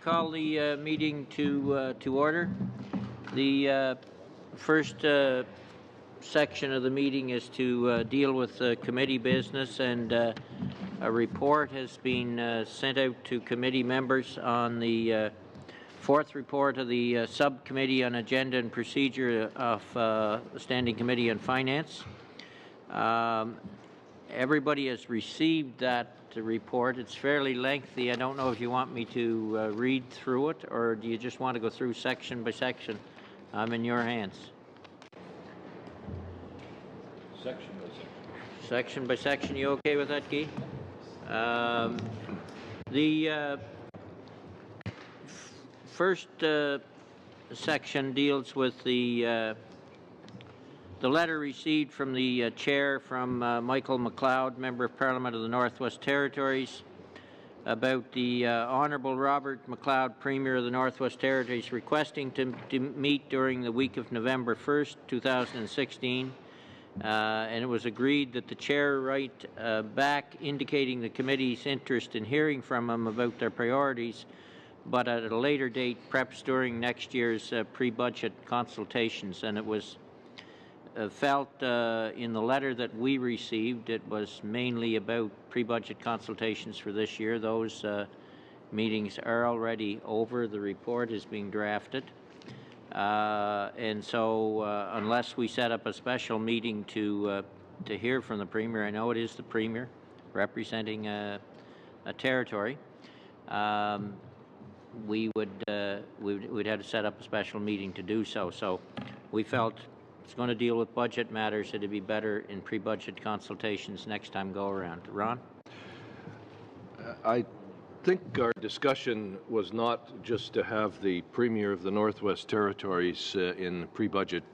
call the meeting to order. The first section of the meeting is to deal with committee business, and a report has been sent out to committee members on the fourth report of the Subcommittee on Agenda and Procedure of the Standing Committee on Finance. Everybody has received that report. It's fairly lengthy. I don't know if you want me to read through it, or do you just want to go through section by section? I'm in your hands. Section by section. Section by section. You okay with that, Guy? The first section deals with the letter received from the chair from Michael McLeod, Member of Parliament of the Northwest Territories, about the Honourable Robert McLeod, Premier of the Northwest Territories, requesting to meet during the week of November 1st, 2016. And it was agreed that the chair write back indicating the committee's interest in hearing from him about their priorities, but at a later date, perhaps during next year's pre-budget consultations. And it was felt in the letter that we received, it was mainly about pre-budget consultations for this year. Those meetings are already over. The report is being drafted. And so unless we set up a special meeting to hear from the Premier, I know it is the Premier representing a territory, we'd have to set up a special meeting to do so. So we felt it's going to deal with budget matters. It'd be better in pre-budget consultations next time go around. Ron? I think our discussion was not just to have the Premier of the Northwest Territories in pre-budget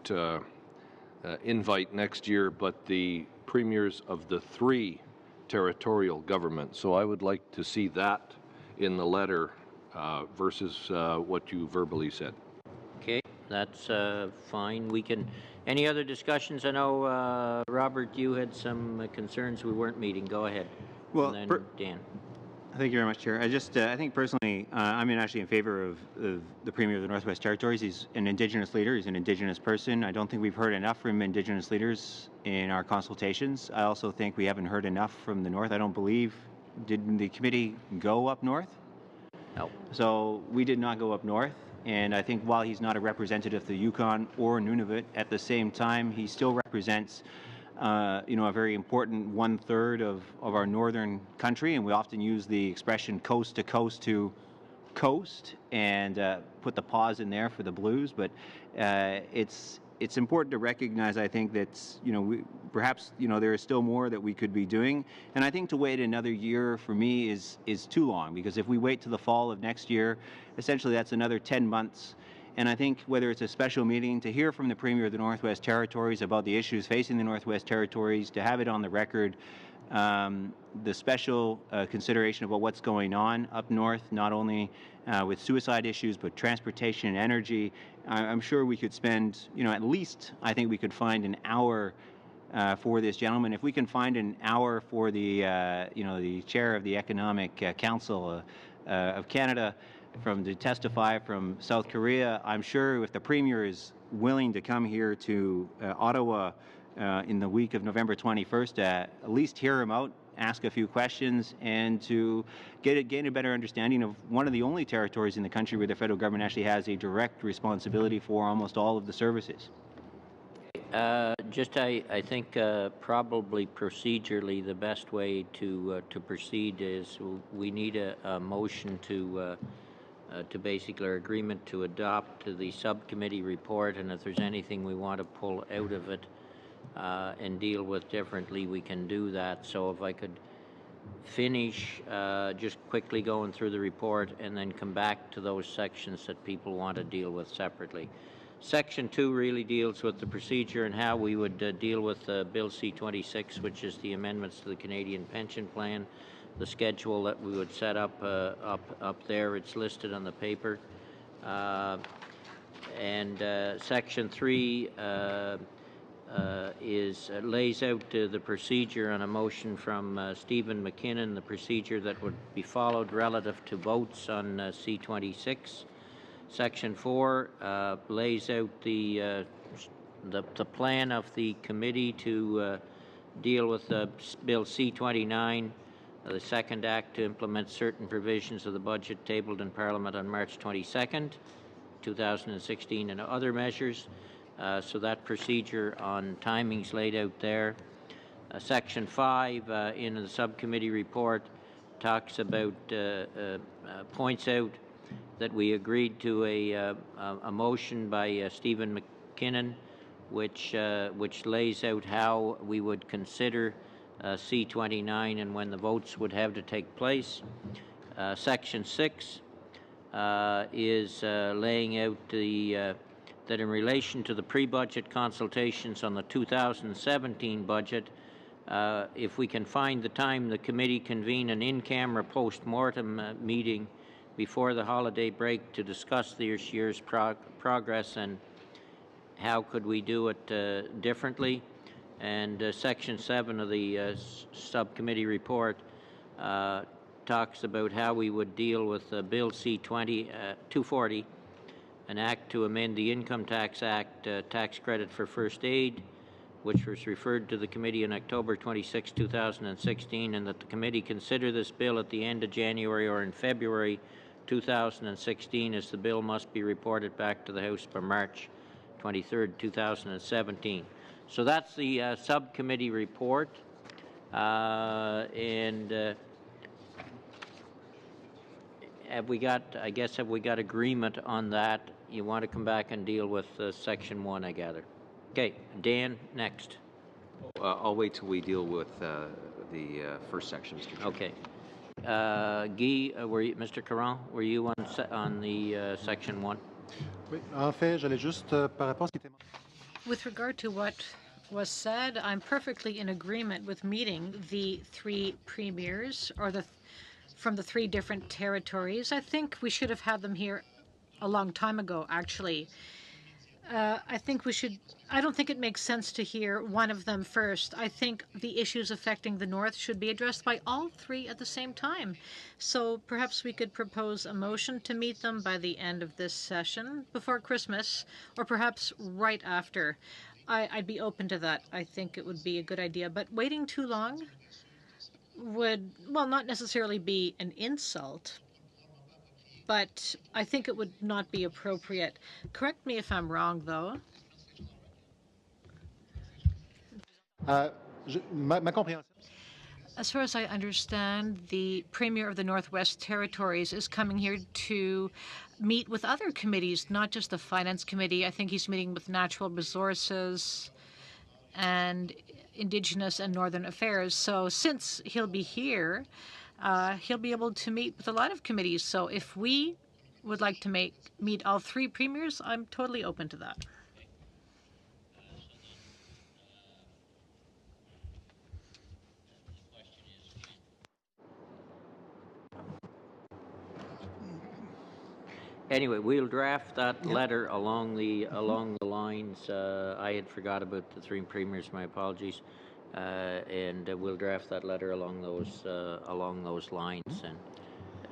invite next year, but the premiers of the three territorial governments. So I would like to see that in the letter versus what you verbally said. Okay, that's fine. We can. Any other discussions? I know, Robert, you had some concerns we weren't meeting. Go ahead. Well, and then Dan. Thank you very much, Chair. I think personally, I'm actually in favor of the Premier of the Northwest Territories. He's an Indigenous leader. He's an Indigenous person. I don't think we've heard enough from Indigenous leaders in our consultations. I also think we haven't heard enough from the North. I don't believe, did the committee go up north? No. So we did not go up north. And I think while he's not a representative of the Yukon or Nunavut, at the same time, he still represents a very important 1/3 of our northern country, and we often use the expression coast to coast to coast, and put the pause in there for the blues. But it's important to recognize, I think, that perhaps there is still more that we could be doing, and I think to wait another year for me is too long, because if we wait to the fall of next year, essentially that's another 10 months. And I think whether it's a special meeting to hear from the Premier of the Northwest Territories about the issues facing the Northwest Territories, to have it on the record, the special consideration about what's going on up north, not only with suicide issues, but transportation and energy. I'm sure we could spend, at least I think we could find an hour for this gentleman. If we can find an hour for the, the chair of the Economic Council of Canada, to testify from South Korea, I'm sure if the Premier is willing to come here to Ottawa in the week of November 21st, at least hear him out, ask a few questions, and to gain a better understanding of one of the only territories in the country where the federal government actually has a direct responsibility for almost all of the services. I think probably procedurally the best way to proceed is we need a motion to basically our agreement to adopt the subcommittee report, and if there's anything we want to pull out of it and deal with differently, we can do that. So if I could finish just quickly going through the report and then come back to those sections that people want to deal with separately. Section 2 really deals with the procedure and how we would deal with Bill C-26, which is the amendments to the Canadian Pension Plan. The schedule that we would set up there, it's listed on the paper. And Section 3 lays out the procedure on a motion from Stephen McKinnon, the procedure that would be followed relative to votes on C-26. Section 4 lays out the plan of the committee to deal with Bill C-29, the second act to implement certain provisions of the budget tabled in Parliament on March 22nd, 2016, and other measures. So that procedure on timings laid out there. Section 5 in the subcommittee report talks about, points out that we agreed to a motion by Stephen McKinnon, which lays out how we would consider C-29 and when the votes would have to take place. Section 6 is laying out that in relation to the pre-budget consultations on the 2017 budget, if we can find the time, the committee convene an in-camera post-mortem meeting before the holiday break to discuss this year's progress and how could we do it differently. And Section 7 of the subcommittee report talks about how we would deal with Bill C-240, an act to amend the Income Tax Act tax credit for first aid, which was referred to the committee on October 26, 2016, and that the committee consider this bill at the end of January or in February 2016, as the bill must be reported back to the House by March 23, 2017. So that's the subcommittee report. Have we got, I guess, have we got agreement on that? You want to come back and deal with Section 1, I gather. Okay, Dan, next. I'll wait till we deal with the first section, Mr. Chair. Okay. Guy, Mr. Caron, were you on the Section 1? Oui, en fait, j'allais juste par rapport à ce qui était. With regard to what was said, I'm perfectly in agreement with meeting the three premiers from the three different territories. I think we should have had them here a long time ago, actually. I don't think it makes sense to hear one of them first. I think the issues affecting the North should be addressed by all three at the same time. So perhaps we could propose a motion to meet them by the end of this session, before Christmas, or perhaps right after. I'd be open to that. I think it would be a good idea. But waiting too long would, well, not necessarily be an insult, but I think it would not be appropriate. Correct me if I'm wrong, though. Ma compréhension. As far as I understand, the Premier of the Northwest Territories is coming here to meet with other committees, not just the Finance Committee. I think he's meeting with Natural Resources and Indigenous and Northern Affairs. So since he'll be here, he'll be able to meet with a lot of committees. So if we would like to meet all three premiers, I'm totally open to that. Anyway, we'll draft that letter along the lines. I had forgot about the three premiers. My apologies. And we'll draft that letter along those lines. And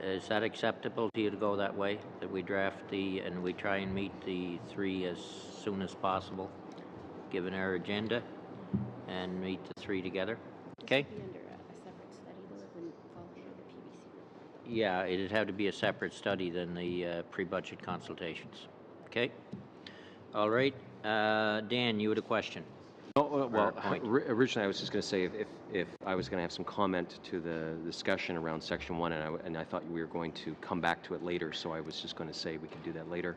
is that acceptable to you to go that way? That we draft and we try and meet the three as soon as possible, given our agenda, and meet the three together. Okay. Yeah, it'd have to be a separate study than the pre-budget consultations. Okay. All right. Dan, you had a question. Oh, well, originally I was just going to say if I was going to have some comment to the discussion around Section 1, and I thought we were going to come back to it later, so I was just going to say we could do that later.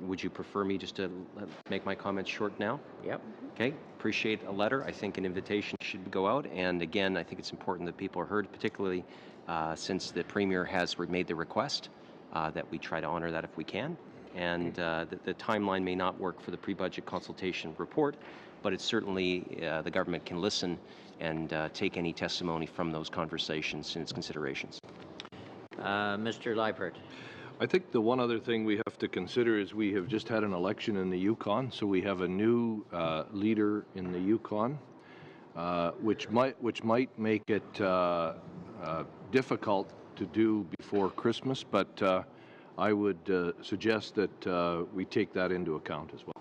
Would you prefer me just to make my comments short now? Yep. Okay. Appreciate a letter. I think an invitation should go out, and again, I think it's important that people are heard, particularly since the Premier has made the request that we try to honor that if we can. And the timeline may not work for the pre-budget consultation report, but it's certainly the government can listen and take any testimony from those conversations in its considerations. Mr. Leipert. I think the one other thing we have to consider is we have just had an election in the Yukon, so we have a new leader in the Yukon, which might make it difficult to do before Christmas, but I would suggest that we take that into account as well.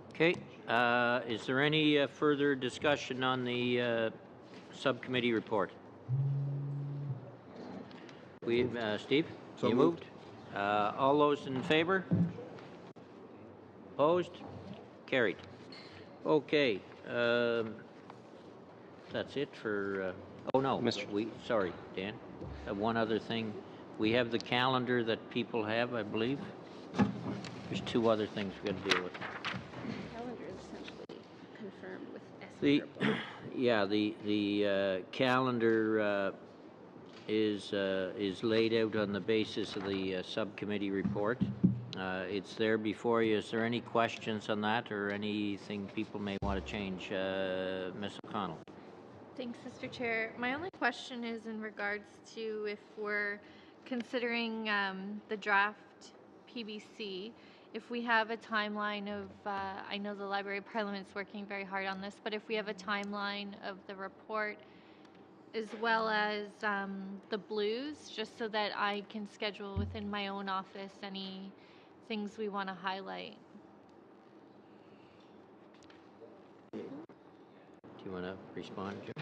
Okay. Is there any further discussion on the subcommittee report? Steve? So you moved? All those in favor? Opposed? Carried. Okay. That's it for... oh, no. Sorry, Dan. One other thing. We have the calendar that people have, I believe. There's two other things we've got to deal with. Calendar is essentially confirmed with SE report. Yeah, the calendar is laid out on the basis of the subcommittee report. It's there before you. Is there any questions on that or anything people may want to change? Ms. O'Connell. Thanks, Mr. Chair. My only question is in regards to if we're considering the draft PBC, if we have a timeline of, I know the Library of Parliament's working very hard on this, but if we have a timeline of the report as well as the blues, just so that I can schedule within my own office any things we want to highlight. Do you want to respond, Jim?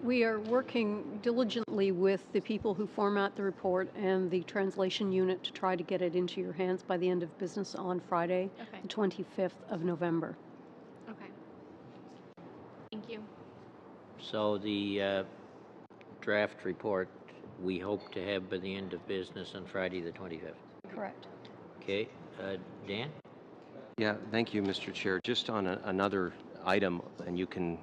We are working diligently with the people who format the report and the translation unit to try to get it into your hands by the end of business on Friday, Okay. the 25th of November. Okay. Thank you. So the draft report we hope to have by the end of business on Friday the 25th. Correct. Okay. Dan? Yeah, thank you, Mr. Chair. Just on another item, and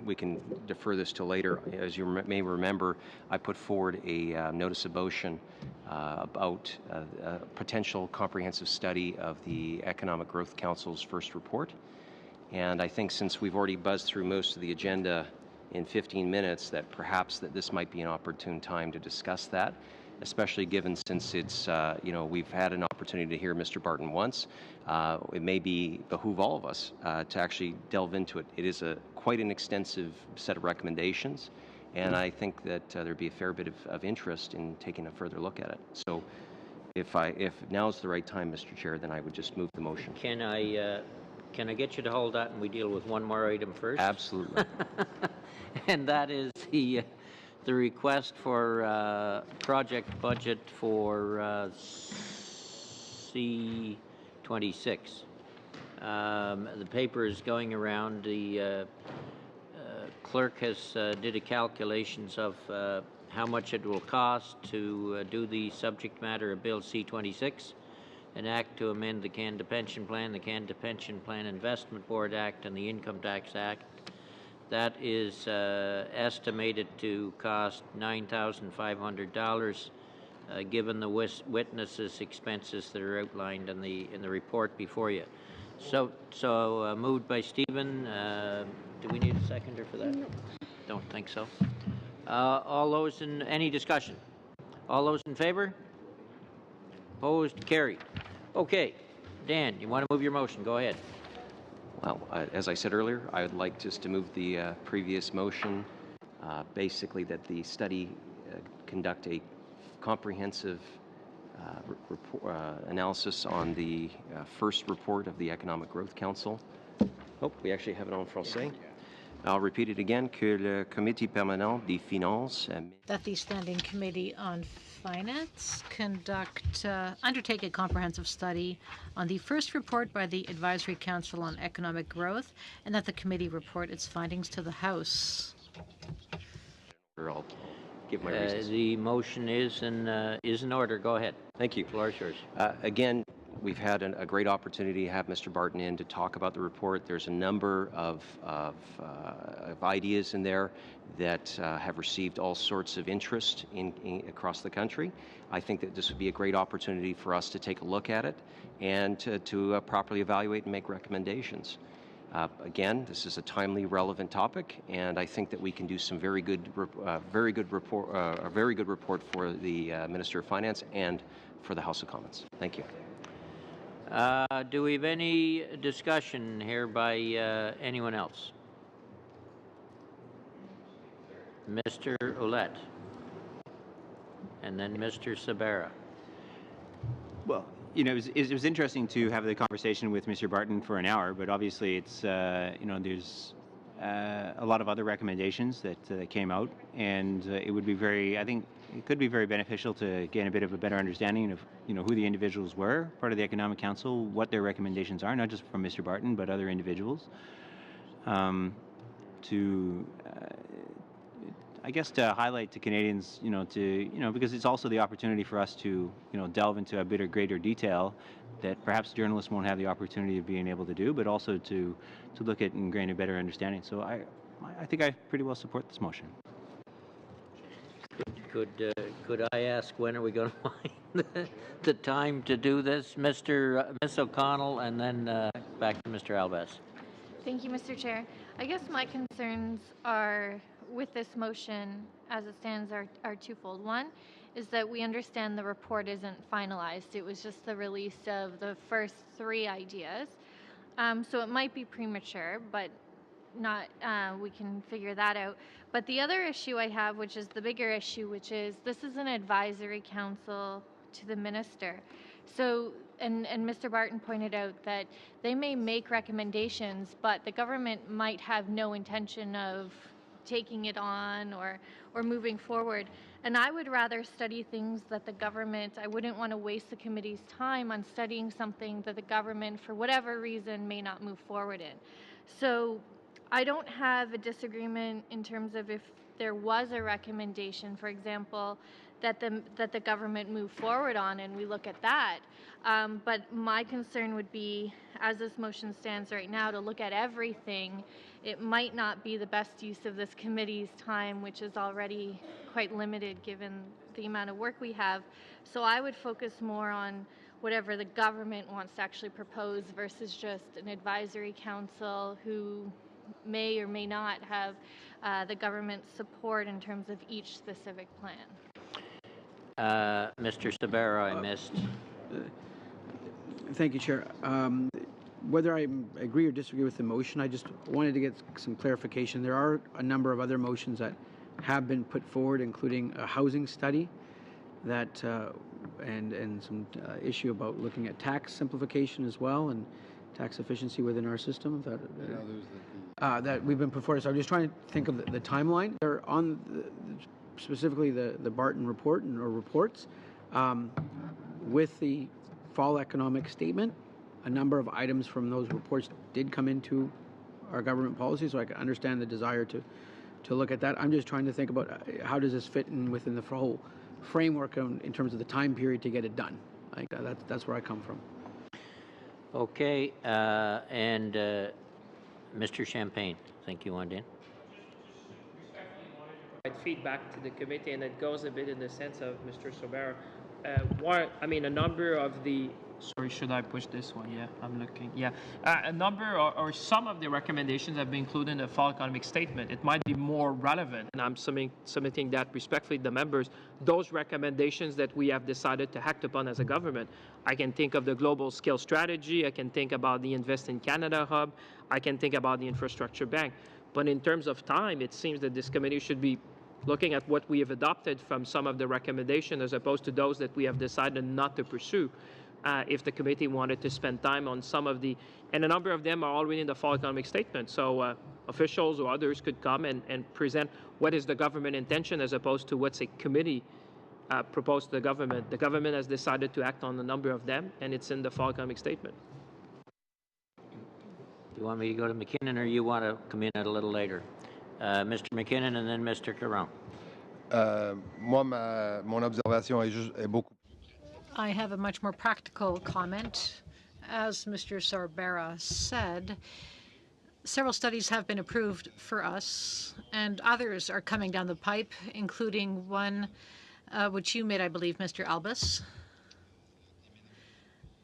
we can defer this to later. As you may remember, I put forward a notice of motion about a potential comprehensive study of the Economic Growth Council's first report. And I think since we've already buzzed through most of the agenda in 15 minutes, that perhaps that this might be an opportune time to discuss that, especially given since it's, we've had an opportunity to hear Mr. Barton once. It may behoove all of us to actually delve into it. It is quite an extensive set of recommendations, and I think that there'd be a fair bit of interest in taking a further look at it. So if now's the right time, Mr. Chair, then I would just move the motion. Can I get you to hold that and we deal with one more item first? Absolutely. And that is the request for project budget for C26. The paper is going around. The clerk has did a calculations of how much it will cost to do the subject matter of Bill C26, an act to amend the Canada Pension Plan, the Canada Pension Plan Investment Board Act, and the Income Tax Act. That is estimated to cost $9,500, given the witnesses' expenses that are outlined in the report before you. So moved by Stephen. Do we need a seconder for that? No. Don't think so. All those in any discussion? All those in favor? Opposed? Carried. Okay, Dan, you want to move your motion? Go ahead. Well, as I said earlier, I would like just to move the previous motion, basically that the study conduct a comprehensive analysis on the first report of the Economic Growth Council. Oh, we actually have it en français. I'll repeat it again, que le Comité permanent des finances... That the Standing Committee on Finance undertake a comprehensive study on the first report by the Advisory Council on Economic Growth, and that the committee report its findings to the House. I'll give my reasons. The motion is in order. Go ahead. Thank you. The floor is yours. Again, we've had a great opportunity to have Mr. Barton in to talk about the report. There's a number of ideas in there that have received all sorts of interest across the country. I think that this would be a great opportunity for us to take a look at it and to properly evaluate and make recommendations. Again, this is a timely, relevant topic, and I think that we can do some very good report for the Minister of Finance and for the House of Commons. Thank you. Do we have any discussion here by anyone else? Mr. Ouellette, and then Mr. Sabera. Well, you know, it was interesting to have the conversation with Mr. Barton for an hour, but obviously it's, you know, there's a lot of other recommendations that came out, and it would be I think it could be very beneficial to gain a bit of a better understanding of, you know, who the individuals were, part of the Economic Council, what their recommendations are, not just from Mr. Barton, but other individuals, I guess to highlight to Canadians, you know, because it's also the opportunity for us to, you know, delve into a bit of greater detail that perhaps journalists won't have the opportunity of being able to do, but also to look at and gain a better understanding. So I think I pretty well support this motion. Could I ask when are we going to find the time to do this, Miss O'Connell, and then back to Mr. Albas. Thank you, Mr. Chair. I guess my concerns are with this motion as it stands are twofold. One is that we understand the report isn't finalized. It was just the release of the first 3 ideas. So it might be premature, but not we can figure that out. But the other issue I have, which is the bigger issue, which is this is an advisory council to the minister. So, and Mr. Barton pointed out that they may make recommendations, but the government might have no intention of taking it on or moving forward. And I would rather study things that the government, I wouldn't want to waste the committee's time on studying something that the government, for whatever reason, may not move forward in. So I don't have a disagreement in terms of if there was a recommendation, for example, that the government move forward on and we look at that. But my concern would be, as this motion stands right now, to look at everything. It might not be the best use of this committee's time, which is already quite limited given the amount of work we have. So I would focus more on whatever the government wants to actually propose versus just an advisory council who may or may not have the government's support in terms of each specific plan. Mr. Sabera, I missed. Thank you, Chair. Whether I agree or disagree with the motion, I just wanted to get some clarification. There are a number of other motions that have been put forward, including a housing study that and some issue about looking at tax simplification as well and tax efficiency within our system. That we've been put forward. So I'm just trying to think of the timeline. They're on specifically the Barton report or reports with the fall economic statement. A number of items from those reports did come into our government policy, so I can understand the desire to look at that. I'm just trying to think about how does this fit in within the whole framework in terms of the time period to get it done. Like that's where I come from. Okay, and Mr. Champagne, I think you wanted in. Feedback to the committee, and it goes a bit in the sense of Mr. Sabera. A number of the sorry, should I push this one? Yeah, I'm looking. Yeah, a number or some of the recommendations have been included in the fall economic statement. It might be more relevant, and I'm submitting that respectfully to the members. Those recommendations that we have decided to act upon as a government. I can think of the global scale strategy. I can think about the Invest in Canada hub. I can think about the infrastructure bank. But in terms of time, it seems that this committee should be looking at what we have adopted from some of the recommendations as opposed to those that we have decided not to pursue. If the committee wanted to spend time on some of the, and a number of them are already in the fall economic statement. So officials or others could come and present what is the government intention as opposed to what's a committee proposed to the government. The government has decided to act on a number of them, and it's in the fall economic statement. You want me to go to McKinnon, or you want to come in at a little later? Mr. McKinnon and then Mr. Caron. Mon observation est beaucoup. I have a much more practical comment. As Mr. Sabera said, several studies have been approved for us, and others are coming down the pipe, including one which you made, I believe, Mr. Albas,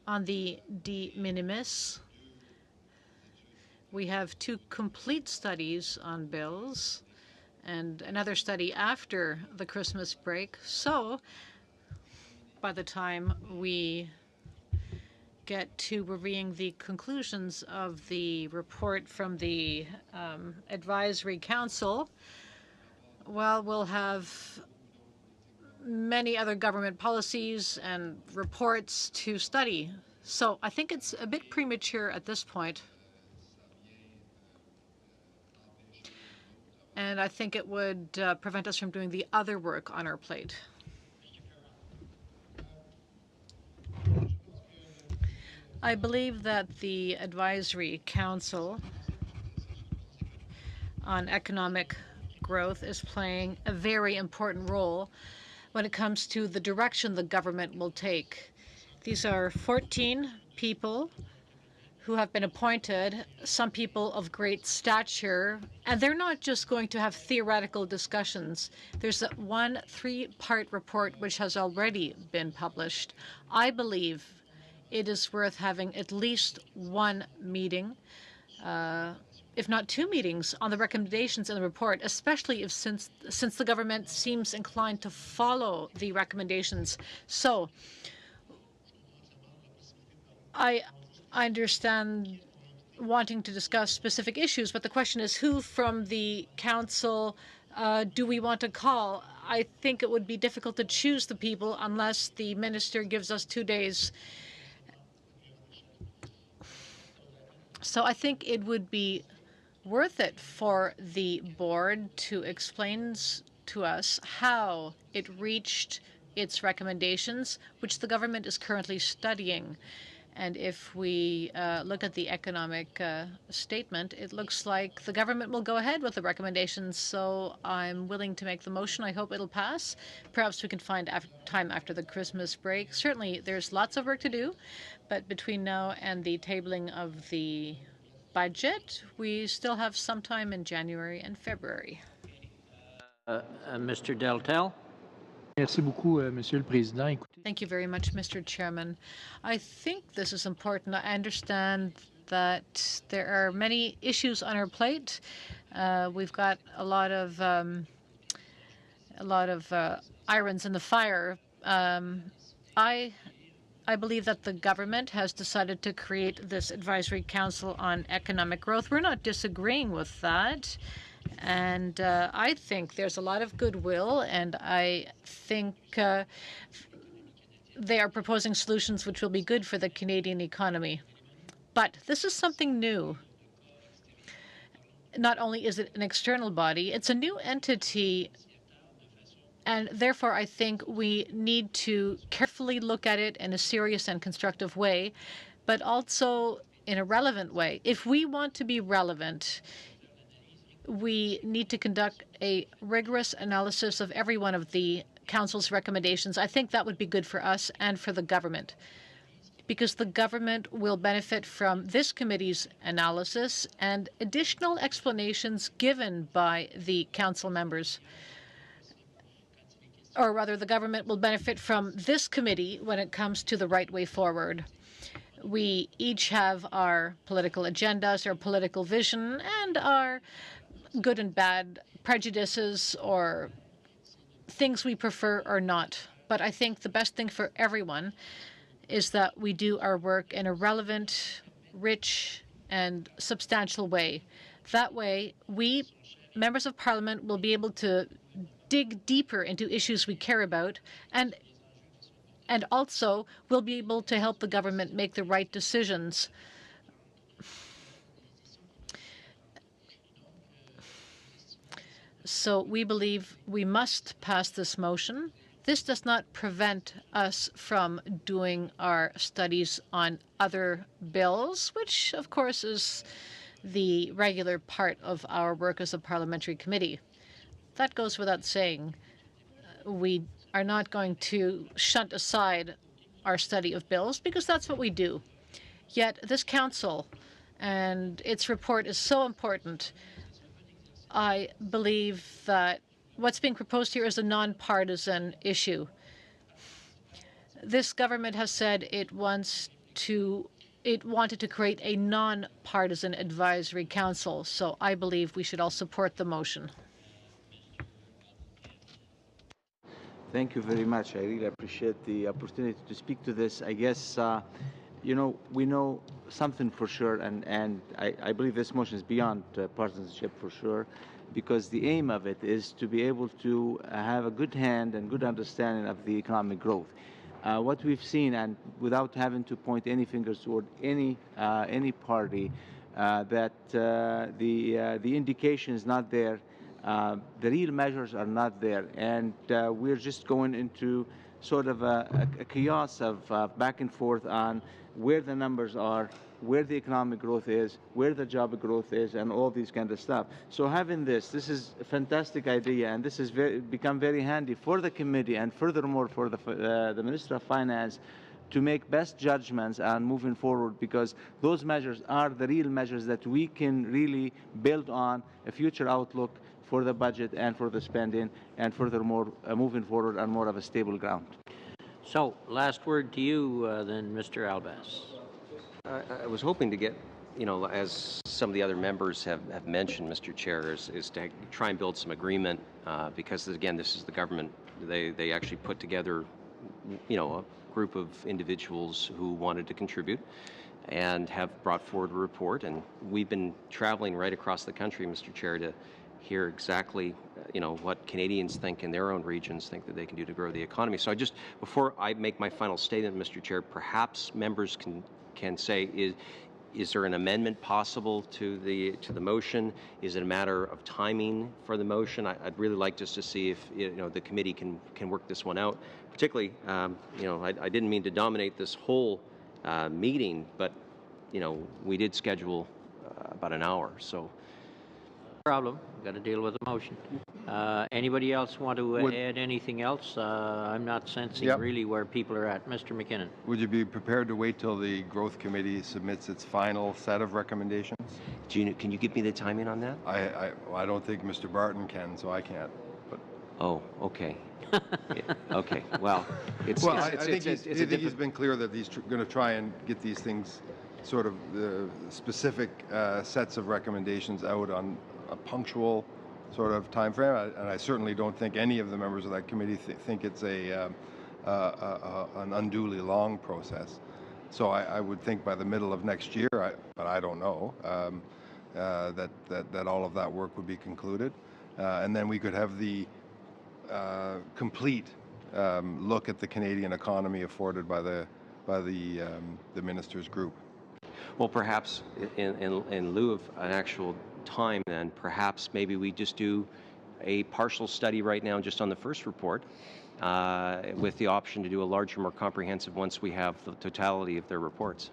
on the de minimis. We have 2 complete studies on bills and another study after the Christmas break. So by the time we get to reviewing the conclusions of the report from the Advisory Council, well, we'll have many other government policies and reports to study. So I think it's a bit premature at this point. And I think it would prevent us from doing the other work on our plate. I believe that the Advisory Council on Economic Growth is playing a very important role when it comes to the direction the government will take. These are 14 people who have been appointed, some people of great stature, and they're not just going to have theoretical discussions. There's one 3-part report which has already been published. I believe it is worth having at least one meeting, if not 2 meetings, on the recommendations in the report, especially if since the government seems inclined to follow the recommendations. So I understand wanting to discuss specific issues, but the question is, who from the council do we want to call? I think it would be difficult to choose the people unless the minister gives us 2 days. So I think it would be worth it for the board to explain to us how it reached its recommendations, which the government is currently studying. And if we look at the economic statement, it looks like the government will go ahead with the recommendations. So I'm willing to make the motion. I hope it'll pass. Perhaps we can find time after the Christmas break. Certainly, there's lots of work to do. But between now and the tabling of the budget, we still have some time in January and February. Mr. Deltel. Merci beaucoup, Monsieur le Président. Thank you very much, Mr. Chairman. I think this is important. I understand that there are many issues on our plate. We've got a lot of irons in the fire. I believe that the government has decided to create this Advisory Council on Economic Growth. We're not disagreeing with that. And I think there's a lot of goodwill, and I think they are proposing solutions which will be good for the Canadian economy. But this is something new. Not only is it an external body, it's a new entity, and therefore I think we need to carefully look at it in a serious and constructive way, but also in a relevant way. If we want to be relevant, we need to conduct a rigorous analysis of every one of the Council's recommendations. I think that would be good for us and for the government, because the government will benefit from this committee's analysis and additional explanations given by the Council members. Or rather, the government will benefit from this committee when it comes to the right way forward. We each have our political agendas, our political vision, and our good and bad prejudices or things we prefer or not. But I think the best thing for everyone is that we do our work in a relevant, rich, and substantial way. That way, we, members of Parliament, will be able to dig deeper into issues we care about, and also we'll be able to help the government make the right decisions. So we believe we must pass this motion. This does not prevent us from doing our studies on other bills, which, of course, is the regular part of our work as a parliamentary committee. That goes without saying. We are not going to shunt aside our study of bills, because that's what we do. Yet this council and its report is so important. I believe that what's being proposed here is a nonpartisan issue. This government has said it wanted to create a nonpartisan advisory council, so I believe we should all support the motion. Thank you very much. I really appreciate the opportunity to speak to this. I guess, we know something for sure, and I believe this motion is beyond partisanship for sure, because the aim of it is to be able to have a good hand and good understanding of the economic growth. What we've seen, and without having to point any fingers toward any party, that the indication is not there. The real measures are not there, and we're just going into sort of a chaos of back and forth on where the numbers are, where the economic growth is, where the job growth is, and all these kind of stuff. So having this is a fantastic idea, and this has become very handy for the committee, and furthermore for the Minister of Finance to make best judgments on moving forward, because those measures are the real measures that we can really build on a future outlook for the budget and for the spending, and furthermore moving forward on more of a stable ground. So, last word to you then, Mr. Albas. I was hoping to get, as some of the other members have mentioned, Mr. Chair, is to try and build some agreement because, again, this is the government. They actually put together, a group of individuals who wanted to contribute and have brought forward a report. And we've been traveling right across the country, Mr. Chair, to hear exactly, what Canadians think in their own regions think that they can do to grow the economy. So before I make my final statement, Mr. Chair, perhaps members can say, is there an amendment possible to the motion? Is it a matter of timing for the motion? I'd really like just to see if the committee can work this one out. Particularly, I didn't mean to dominate this whole meeting, but we did schedule about an hour, so. Problem. Got to deal with the motion. Anybody else want to add anything else? I'm not sensing really where people are at. Mr. McKinnon. Would you be prepared to wait till the Growth Committee submits its final set of recommendations? Can you give me the timing on that? I don't think Mr. Barton can, so I can't. But. Oh, okay. Okay. Well, I think he's been clear that he's going to try and get these things, sort of the specific sets of recommendations out on a punctual sort of time frame, and I certainly don't think any of the members of that committee think it's an unduly long process. So I would think by the middle of next year, but I don't know, that all of that work would be concluded, and then we could have the complete look at the Canadian economy afforded by the minister's group. Well, perhaps in lieu of an actual time, then perhaps maybe we just do a partial study right now just on the first report with the option to do a larger, more comprehensive once we have the totality of their reports.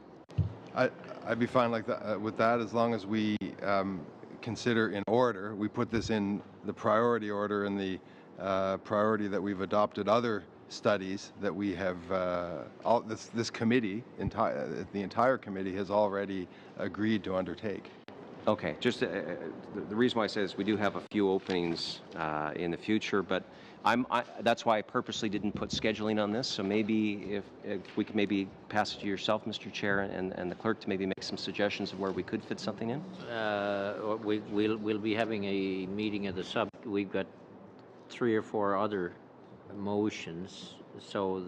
I'd be fine like that with that, as long as we consider in order. We put this in the priority order, and the priority that we've adopted other studies that we have, this committee, the entire committee has already agreed to undertake. Okay, just the reason why I say this, we do have a few openings in the future, but that's why I purposely didn't put scheduling on this. So maybe if we could maybe pass it to yourself, Mr. Chair, and the clerk to maybe make some suggestions of where we could fit something in. We'll be having a meeting of the sub. We've got 3 or 4 other motions, so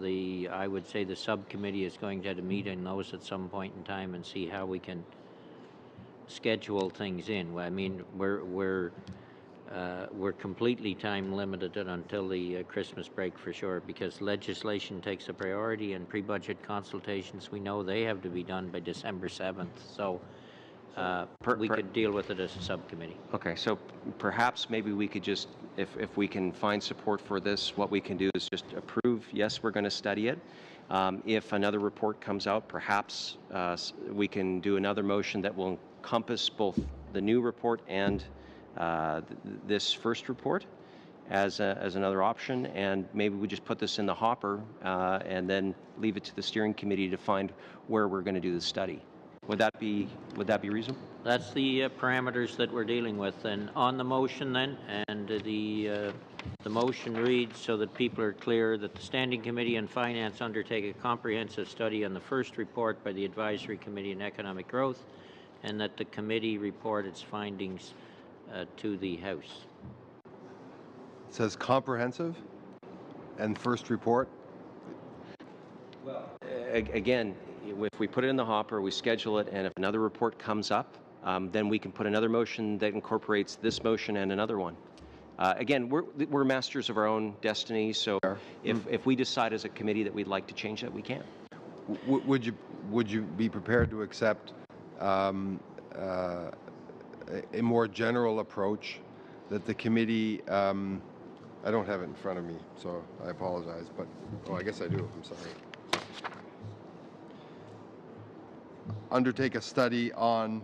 I would say the subcommittee is going to have to meet on those at some point in time and see how we can schedule things in. I mean, we're completely time limited until the Christmas break for sure, because legislation takes a priority, and pre-budget consultations, we know they have to be done by December 7th. So we could deal with it as a subcommittee. Okay, so perhaps maybe we could just, if we can find support for this, what we can do is just approve, yes, we're going to study it. If another report comes out, perhaps we can do another motion that will encompass both the new report and this first report as another option, and maybe we just put this in the hopper and then leave it to the steering committee to find where we're going to do the study. Would that be reasonable? That's the parameters that we're dealing with. And on the motion then, and the motion reads, so that people are clear, that the Standing Committee on Finance undertake a comprehensive study on the first report by the Advisory Committee on Economic Growth, and that the committee report its findings to the House. It says comprehensive, and first report? Again, if we put it in the hopper, we schedule it, and if another report comes up, then we can put another motion that incorporates this motion and another one. Again, we're masters of our own destiny, so if we decide as a committee that we'd like to change that, we can. Would you be prepared to accept a more general approach that the committee, I don't have it in front of me, so I apologize, but, oh, I guess I do, I'm sorry. Undertake a study on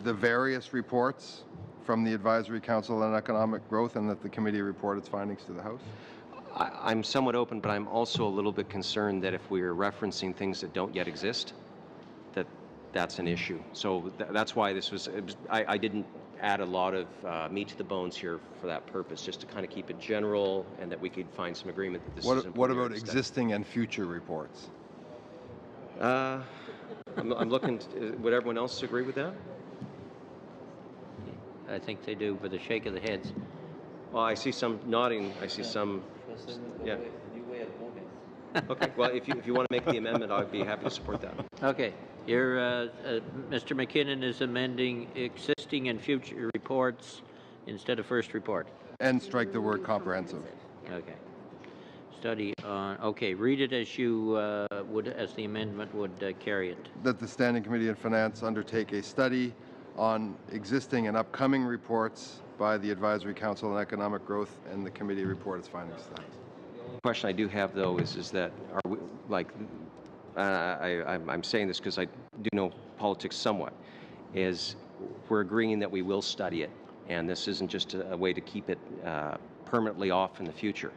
the various reports from the Advisory Council on Economic Growth, and that the committee report its findings to the House? I'm somewhat open, but I'm also a little bit concerned that if we're referencing things that don't yet exist, that's an issue. So that's why I didn't add a lot of meat to the bones here for that purpose, just to kind of keep it general and that we could find some agreement that this is important. What about existing and future reports? I'm looking, would everyone else agree with that? I think they do, with a shake of the heads. Well, I see some nodding. I see some. Yeah. Okay. Well, if you want to make the amendment, I'd be happy to support that. Okay. Mr. McKinnon is amending existing and future reports instead of first report. And strike the word comprehensive. Okay. Study on. Okay. Read it as you would, as the amendment would carry it. That the Standing Committee on Finance undertake a study on existing and upcoming reports by the Advisory Council on Economic Growth, and the committee report its findings to the House. The question I do have, though, is that are we, like, I'm saying this because I do know politics somewhat, is we're agreeing that we will study it, and this isn't just a way to keep it permanently off in the future,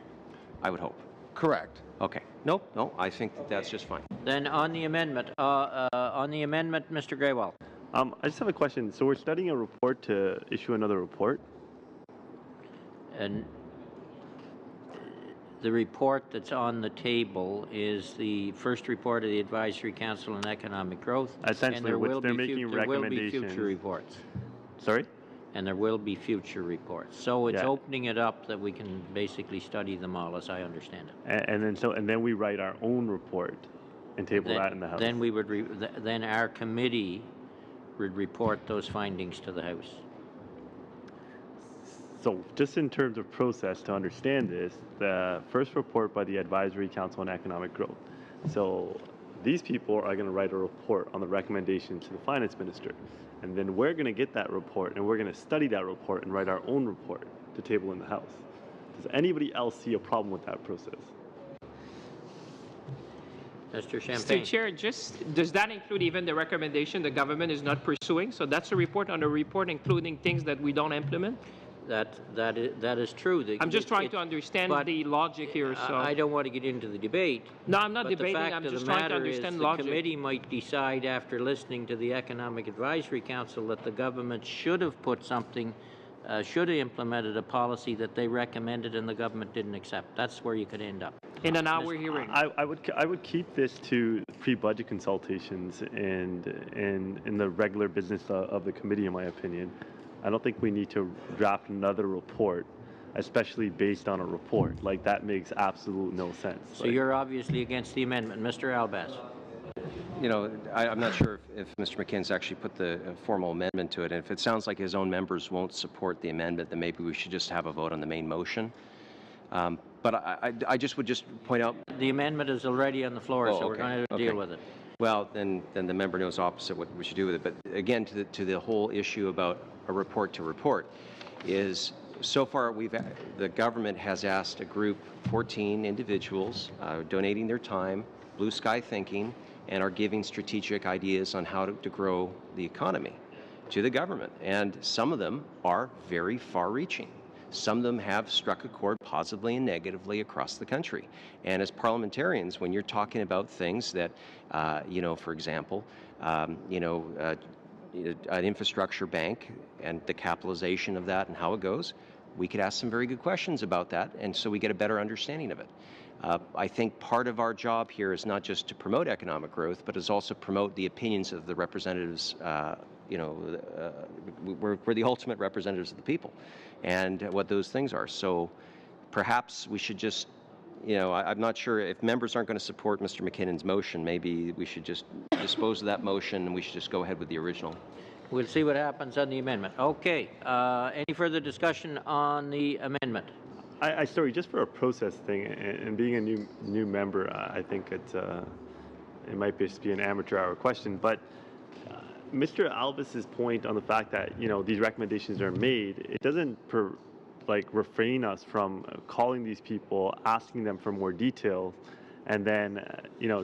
I would hope. Correct. Okay. No, I think that's just fine. Then on the amendment, Mr. Graywell. I just have a question. So we're studying a report to issue another report? And the report that's on the table is the first report of the Advisory Council on Economic Growth. Essentially, which they're making recommendations. There will be future reports. Sorry? And there will be future reports. So it's opening it up that we can basically study them all, as I understand it. And then we write our own report and table that in the House. Then we would. Then our committee would report those findings to the House. So just in terms of process to understand this, the first report by the Advisory Council on Economic Growth. So these people are going to write a report on the recommendation to the finance minister. And then we're going to get that report and we're going to study that report and write our own report to table in the House. Does anybody else see a problem with that process? Mr. Champagne. Mr. Chair, does that include even the recommendation the government is not pursuing? So that's a report on a report including things that we don't implement? That is true. I'm just trying to understand the logic here. So I don't want to get into the debate. No, I'm not debating. The fact I'm of just the trying to matter understand is logic. The committee might decide after listening to the Economic Advisory Council that the government should have put something, should have implemented a policy that they recommended and the government didn't accept. That's where you could end up. In an hour hearing. I would keep this to pre-budget consultations and in the regular business of the committee, in my opinion. I don't think we need to draft another report, especially based on a report. Like, that makes absolute no sense. So you're obviously against the amendment. Mr. Albaz. You know, I'm not sure if Mr. McKinnon's actually put the formal amendment to it. And if it sounds like his own members won't support the amendment, then maybe we should just have a vote on the main motion. But I just would point out... The amendment is already on the floor, so we're going to deal with it. Well, then the member knows opposite what we should do with it. But again, to the whole issue about a report to report, is so far the government has asked a group, 14 individuals, donating their time, blue sky thinking, and are giving strategic ideas on how to grow the economy to the government. And some of them are very far-reaching. Some of them have struck a chord positively and negatively across the country. And as parliamentarians, when you're talking about things that, for example, an infrastructure bank and the capitalization of that and how it goes, we could ask some very good questions about that, and so we get a better understanding of it. I think part of our job here is not just to promote economic growth, but is also promote the opinions of the representatives. We're the ultimate representatives of the people, and what those things are. So perhaps we should just, I'm not sure if members aren't going to support Mr. McKinnon's motion, maybe we should just dispose of that motion and we should just go ahead with the original. We'll see what happens on the amendment. Okay. Any further discussion on the amendment? Sorry, just for a process thing, and being a new member, I think it might just be an amateur hour question, but Mr. Alvis's point on the fact that these recommendations are made, it doesn't refrain us from calling these people, asking them for more detail, and then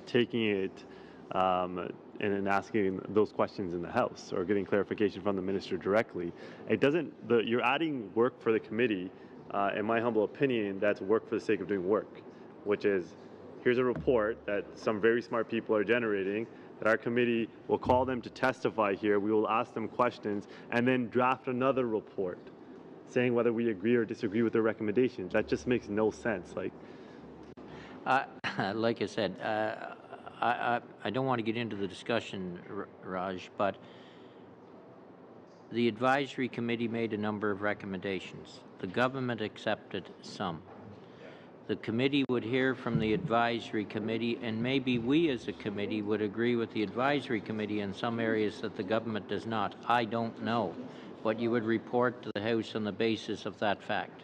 taking it and asking those questions in the House or getting clarification from the minister directly. It doesn't. You're adding work for the committee. In my humble opinion, that's work for the sake of doing work, which is, here's a report that some very smart people are generating, that our committee will call them to testify here, we will ask them questions, and then draft another report saying whether we agree or disagree with their recommendations. That just makes no sense. Like I said, I don't want to get into the discussion, Raj, but the advisory committee made a number of recommendations. The government accepted some. The committee would hear from the advisory committee, and maybe we as a committee would agree with the advisory committee in some areas that the government does not. I don't know. But you would report to the House on the basis of that fact.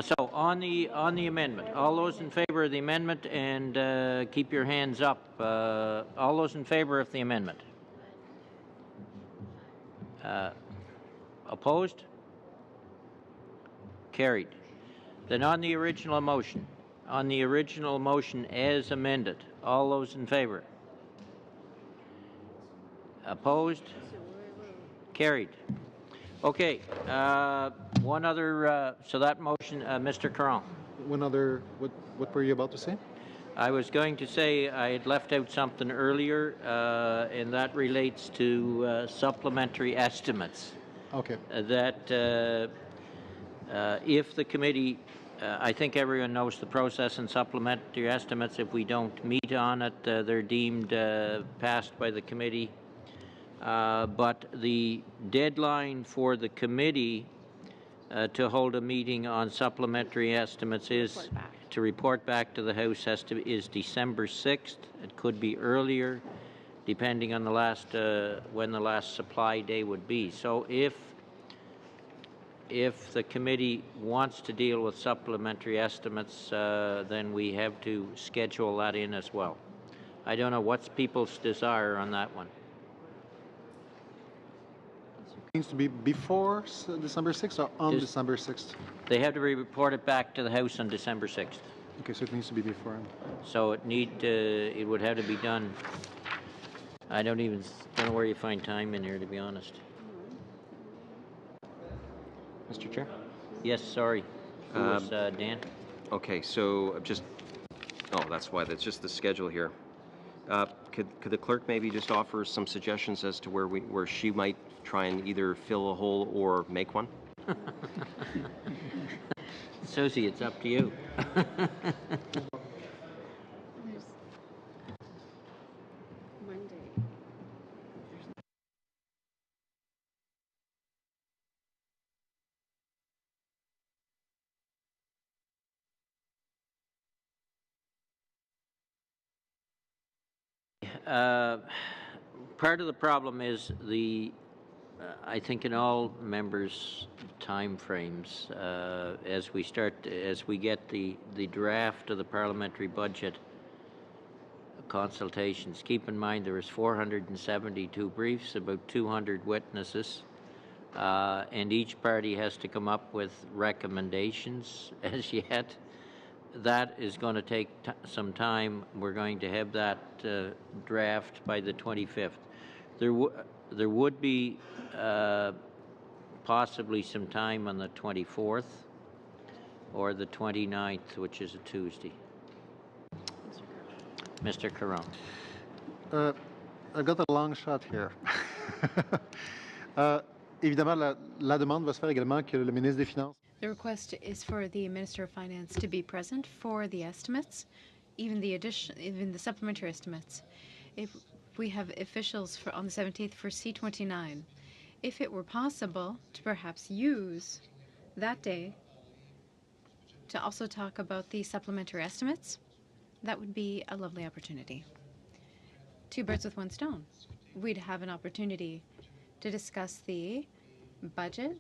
So on the amendment, all those in favor of the amendment, and keep your hands up. All those in favor of the amendment? Opposed? Carried. Then on the original motion as amended, all those in favor? Opposed? Carried. Okay. One other. So that motion, Mr. Caron. One other. What were you about to say? I was going to say I had left out something earlier, and that relates to supplementary estimates. Okay. That if the committee, I think everyone knows the process in supplementary estimates. If we don't meet on it, they're deemed passed by the committee. But the deadline for the committee to hold a meeting on supplementary estimates is to report back to the House is December 6th. It could be earlier, depending on the last when the last supply day would be. So if the committee wants to deal with supplementary estimates, then we have to schedule that in as well. I don't know what's people's desire on that one. Needs to be before December 6th or on December 6th? They have to be reported back to the House on December 6th. Okay, so it needs to be before. So it would have to be done. I don't know where you find time in here, to be honest. Mr. Chair? Yes, sorry. Who was Dan? Okay, so that's why. That's just the schedule here. Could the clerk maybe just offer some suggestions as to where she might try and either fill a hole or make one? Susie, it's up to you. Part of the problem is I think in all members' time frames, as we get the draft of the parliamentary budget consultations, keep in mind there is 472 briefs, about 200 witnesses, and each party has to come up with recommendations as yet. That is going to take some time. We're going to have that draft by the 25th. There would be possibly some time on the 24th or the 29th, which is a Tuesday. Mr. Caron. I got a long shot here. Évidemment, la demande va se faire également que le ministre des Finances. The request is for the Minister of Finance to be present for the estimates, even the supplementary estimates. If we have officials on the 17th for C29, if it were possible to perhaps use that day to also talk about the supplementary estimates, that would be a lovely opportunity. Two birds with one stone. We'd have an opportunity to discuss the budget,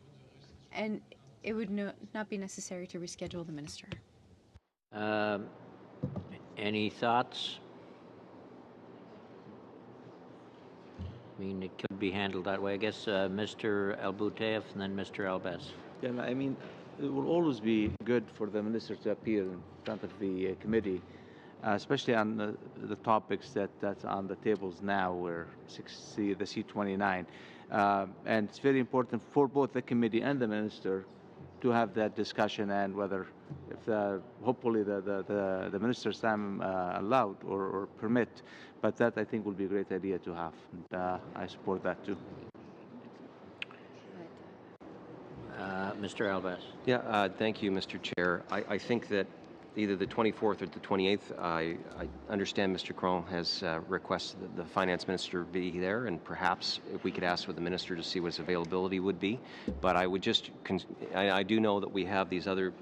and it would not be necessary to reschedule the minister. Any thoughts? I mean, it could be handled that way. I guess Mr. Elbouteff and then Mr. Albes. Yeah, I mean, it will always be good for the minister to appear in front of the committee, especially on the topics that's on the tables now, where the C-29. And it's very important for both the committee and the minister to have that discussion, and whether, if hopefully the minister's time allowed or permit, but that I think will be a great idea to have, and I support that too. Mr. Albes. Yeah, thank you, Mr. Chair. I think that either the 24th or the 28th, I understand Mr. Cron has requested that the finance minister be there, and perhaps if we could ask with the minister to see what his availability would be. But I would just, I do know that we have these other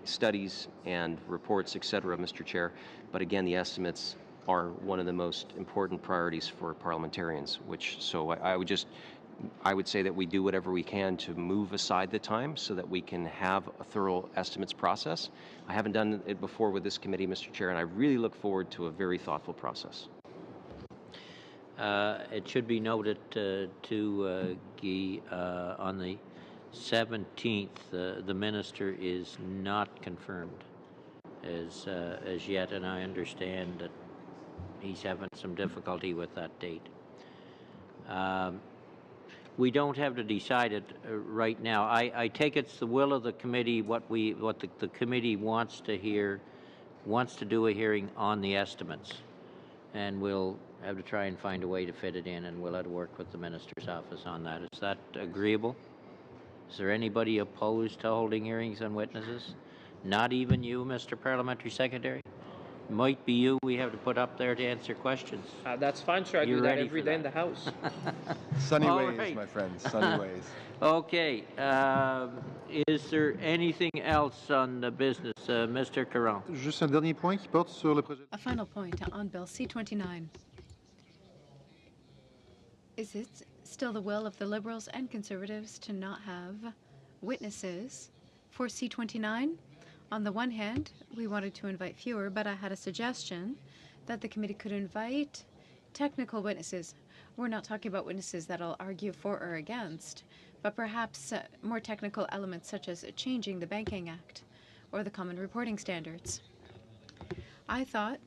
studies and reports, et cetera, Mr. Chair. But again, the estimates are one of the most important priorities for parliamentarians, so I would say that we do whatever we can to move aside the time so that we can have a thorough estimates process. I haven't done it before with this committee, Mr. Chair, and I really look forward to a very thoughtful process. It should be noted Guy, on the 17th, the minister is not confirmed as yet, and I understand that he's having some difficulty with that date. We don't have to decide it right now. I take it's the will of the committee what the committee wants to hear, wants to do a hearing on the estimates, and we'll have to try and find a way to fit it in, and we'll have to work with the minister's office on that. Is that agreeable? Is there anybody opposed to holding hearings on witnesses? Not even you, Mr. Parliamentary Secretary? Might be you we have to put up there to answer questions. That's fine, sir. I do that every day in the House. Sunny ways, my friends, sunny ways. Okay. Is there anything else on the business? Mr. Caron. Juste un dernier point qui porte sur le projet. A final point on Bill C-29. Is it still the will of the Liberals and Conservatives to not have witnesses for C-29? On the one hand, we wanted to invite fewer, but I had a suggestion that the committee could invite technical witnesses. We're not talking about witnesses that'll argue for or against, but perhaps more technical elements such as changing the Banking Act or the Common Reporting Standards. I thought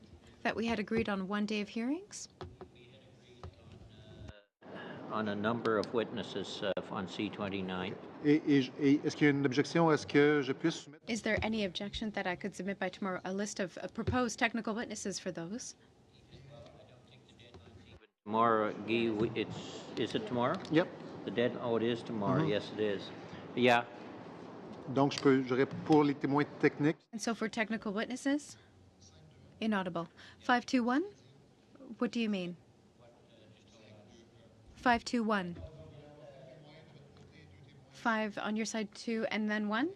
that we had agreed on 1 day of hearings. On a number of witnesses on C-29. Est-ce qu'il y a une objection? Est-ce que je puisse soumettre? Is there any objection that I could submit by tomorrow a list of proposed technical witnesses for those? Tomorrow, Guy, is it tomorrow? Yep. Oh, it is tomorrow. Yes, it is. Yeah. Donc, j'aurais pour les témoins techniques. And so for technical witnesses? Inaudible. 521? What do you mean? 521. 5 on your side, 2, and then 1?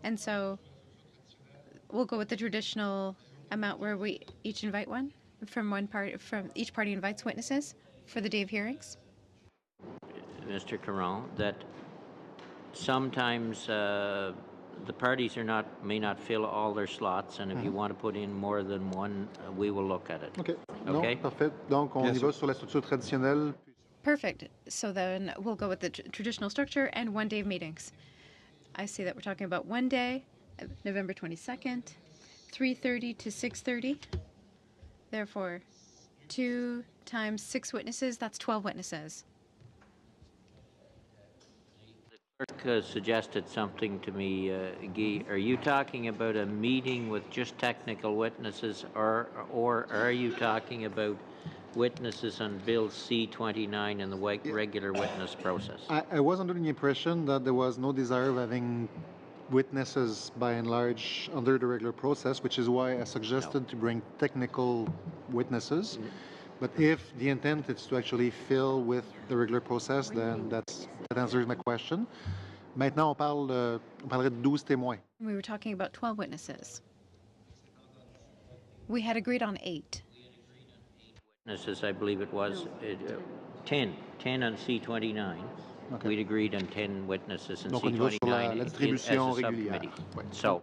And so we'll go with the traditional amount where we each invite one from each party invites witnesses for the day of hearings? Mr. Caron, that sometimes the parties may not fill all their slots, and if you want to put in more than one, we will look at it. Okay. Okay? Non, parfait. Donc, on y va sur la structure traditionnelle. Perfect. So then we'll go with the traditional structure and 1 day of meetings. I see that we're talking about 1 day, November 22nd, 3:30 to 6:30. Therefore, 2 times 6 witnesses, that's 12 witnesses. The clerk suggested something to me, Guy. Are you talking about a meeting with just technical witnesses, or are you talking about witnesses on Bill C-29 in the regular witness process? I was under the impression that there was no desire of having witnesses by and large under the regular process, which is why I suggested to bring technical witnesses. But if the intent is to actually fill with the regular process, then that answers my question. Maintenant, on parlerait de 12 témoins. We were talking about 12 witnesses. We had agreed on 8. Witnesses, I believe it was, 10 on C-29. Okay. We'd agreed on 10 witnesses in Donc, on y va sur la C-29 distribution as a régulière. subcommittee. Ouais. So,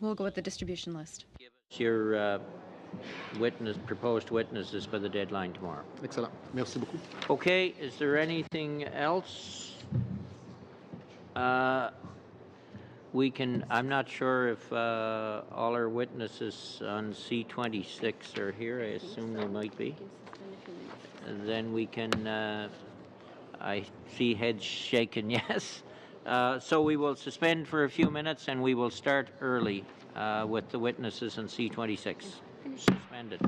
We'll go with the distribution list. it's your proposed witnesses for the deadline tomorrow. Excellent. Merci beaucoup. Okay, is there anything else? I'm not sure if all our witnesses on C-26 are here. I assume they might be. And then we can, I see heads shaking yes. So we will suspend for a few minutes and we will start early with the witnesses on C-26. Suspended.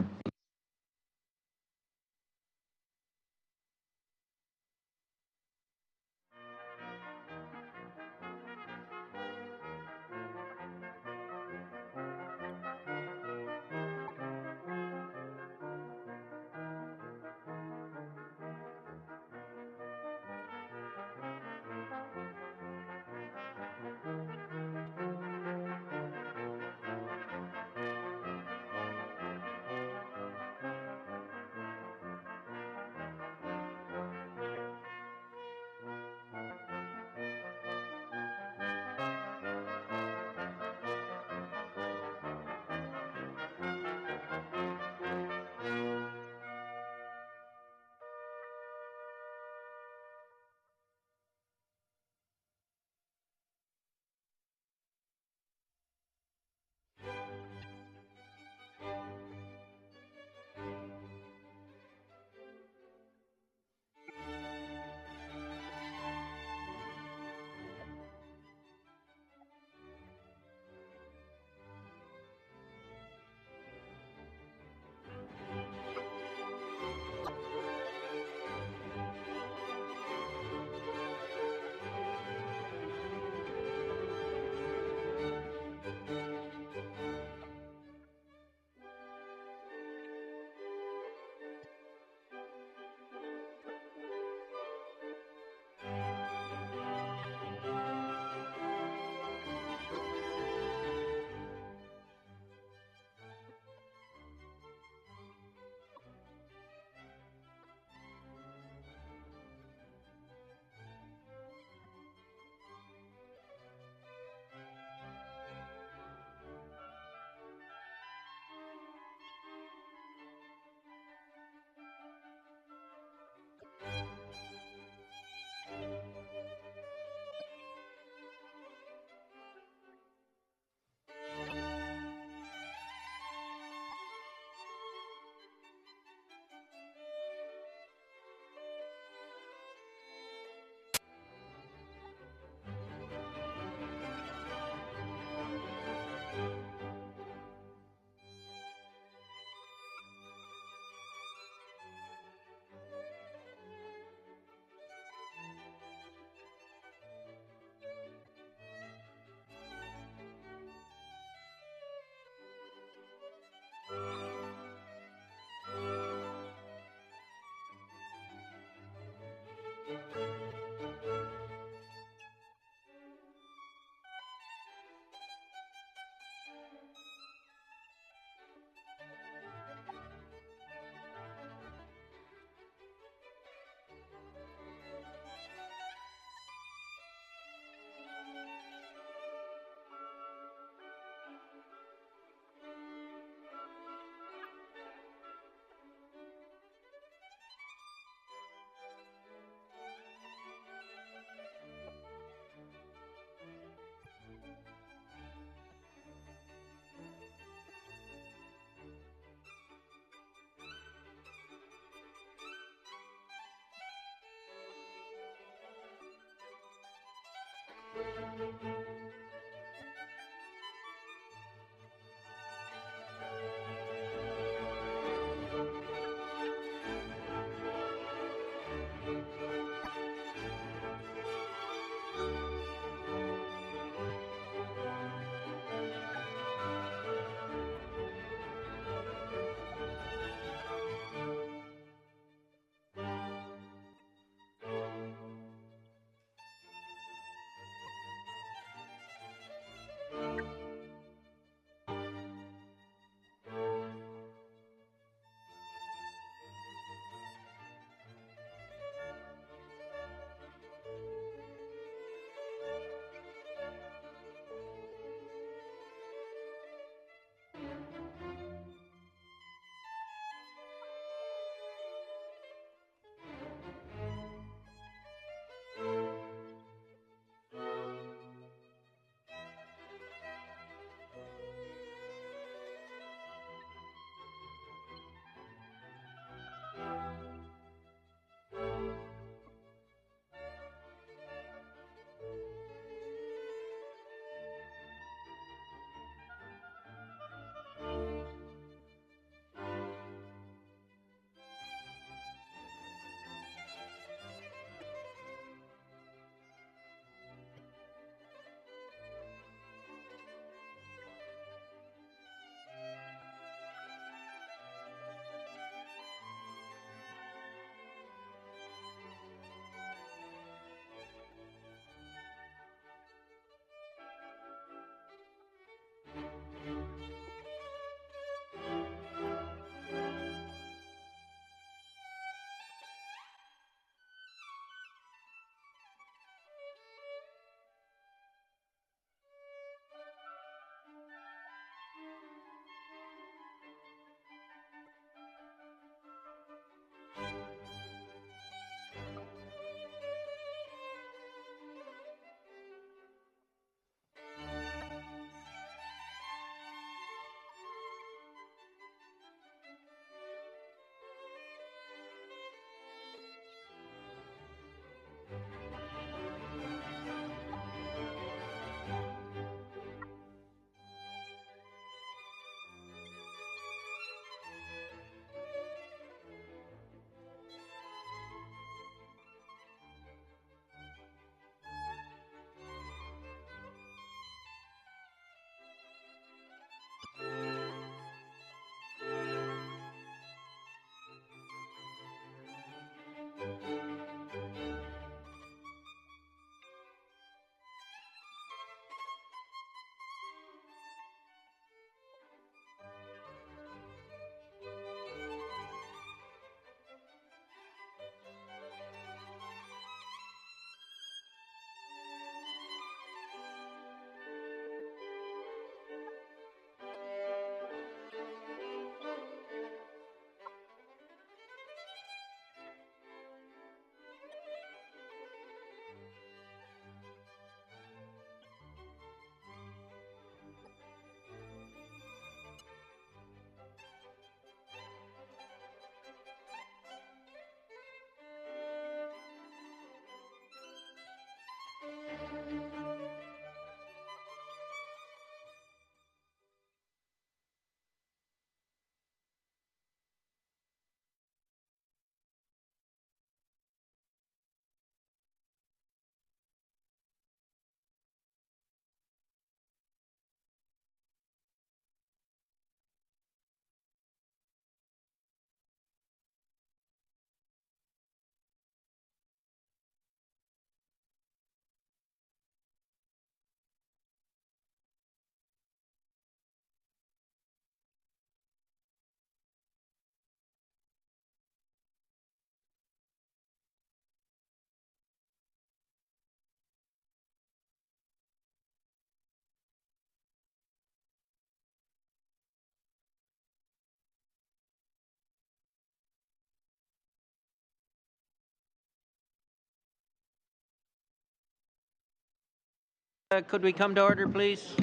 Could we come to order, please?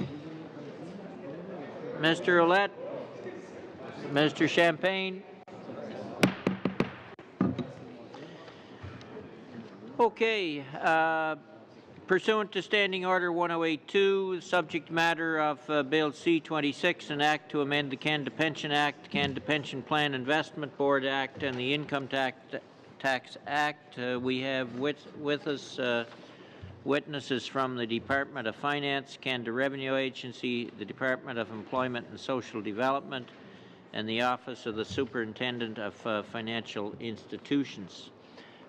Mr. Ouellette, Mr. Champagne. Okay, pursuant to Standing Order 1082, subject matter of Bill C-26, an act to amend the Canada Pension Act, Canada Pension Plan Investment Board Act, and the Income Tax Act. We have with us witnesses from the Department of Finance, Canada Revenue Agency, the Department of Employment and Social Development, and the Office of the Superintendent of Financial Institutions.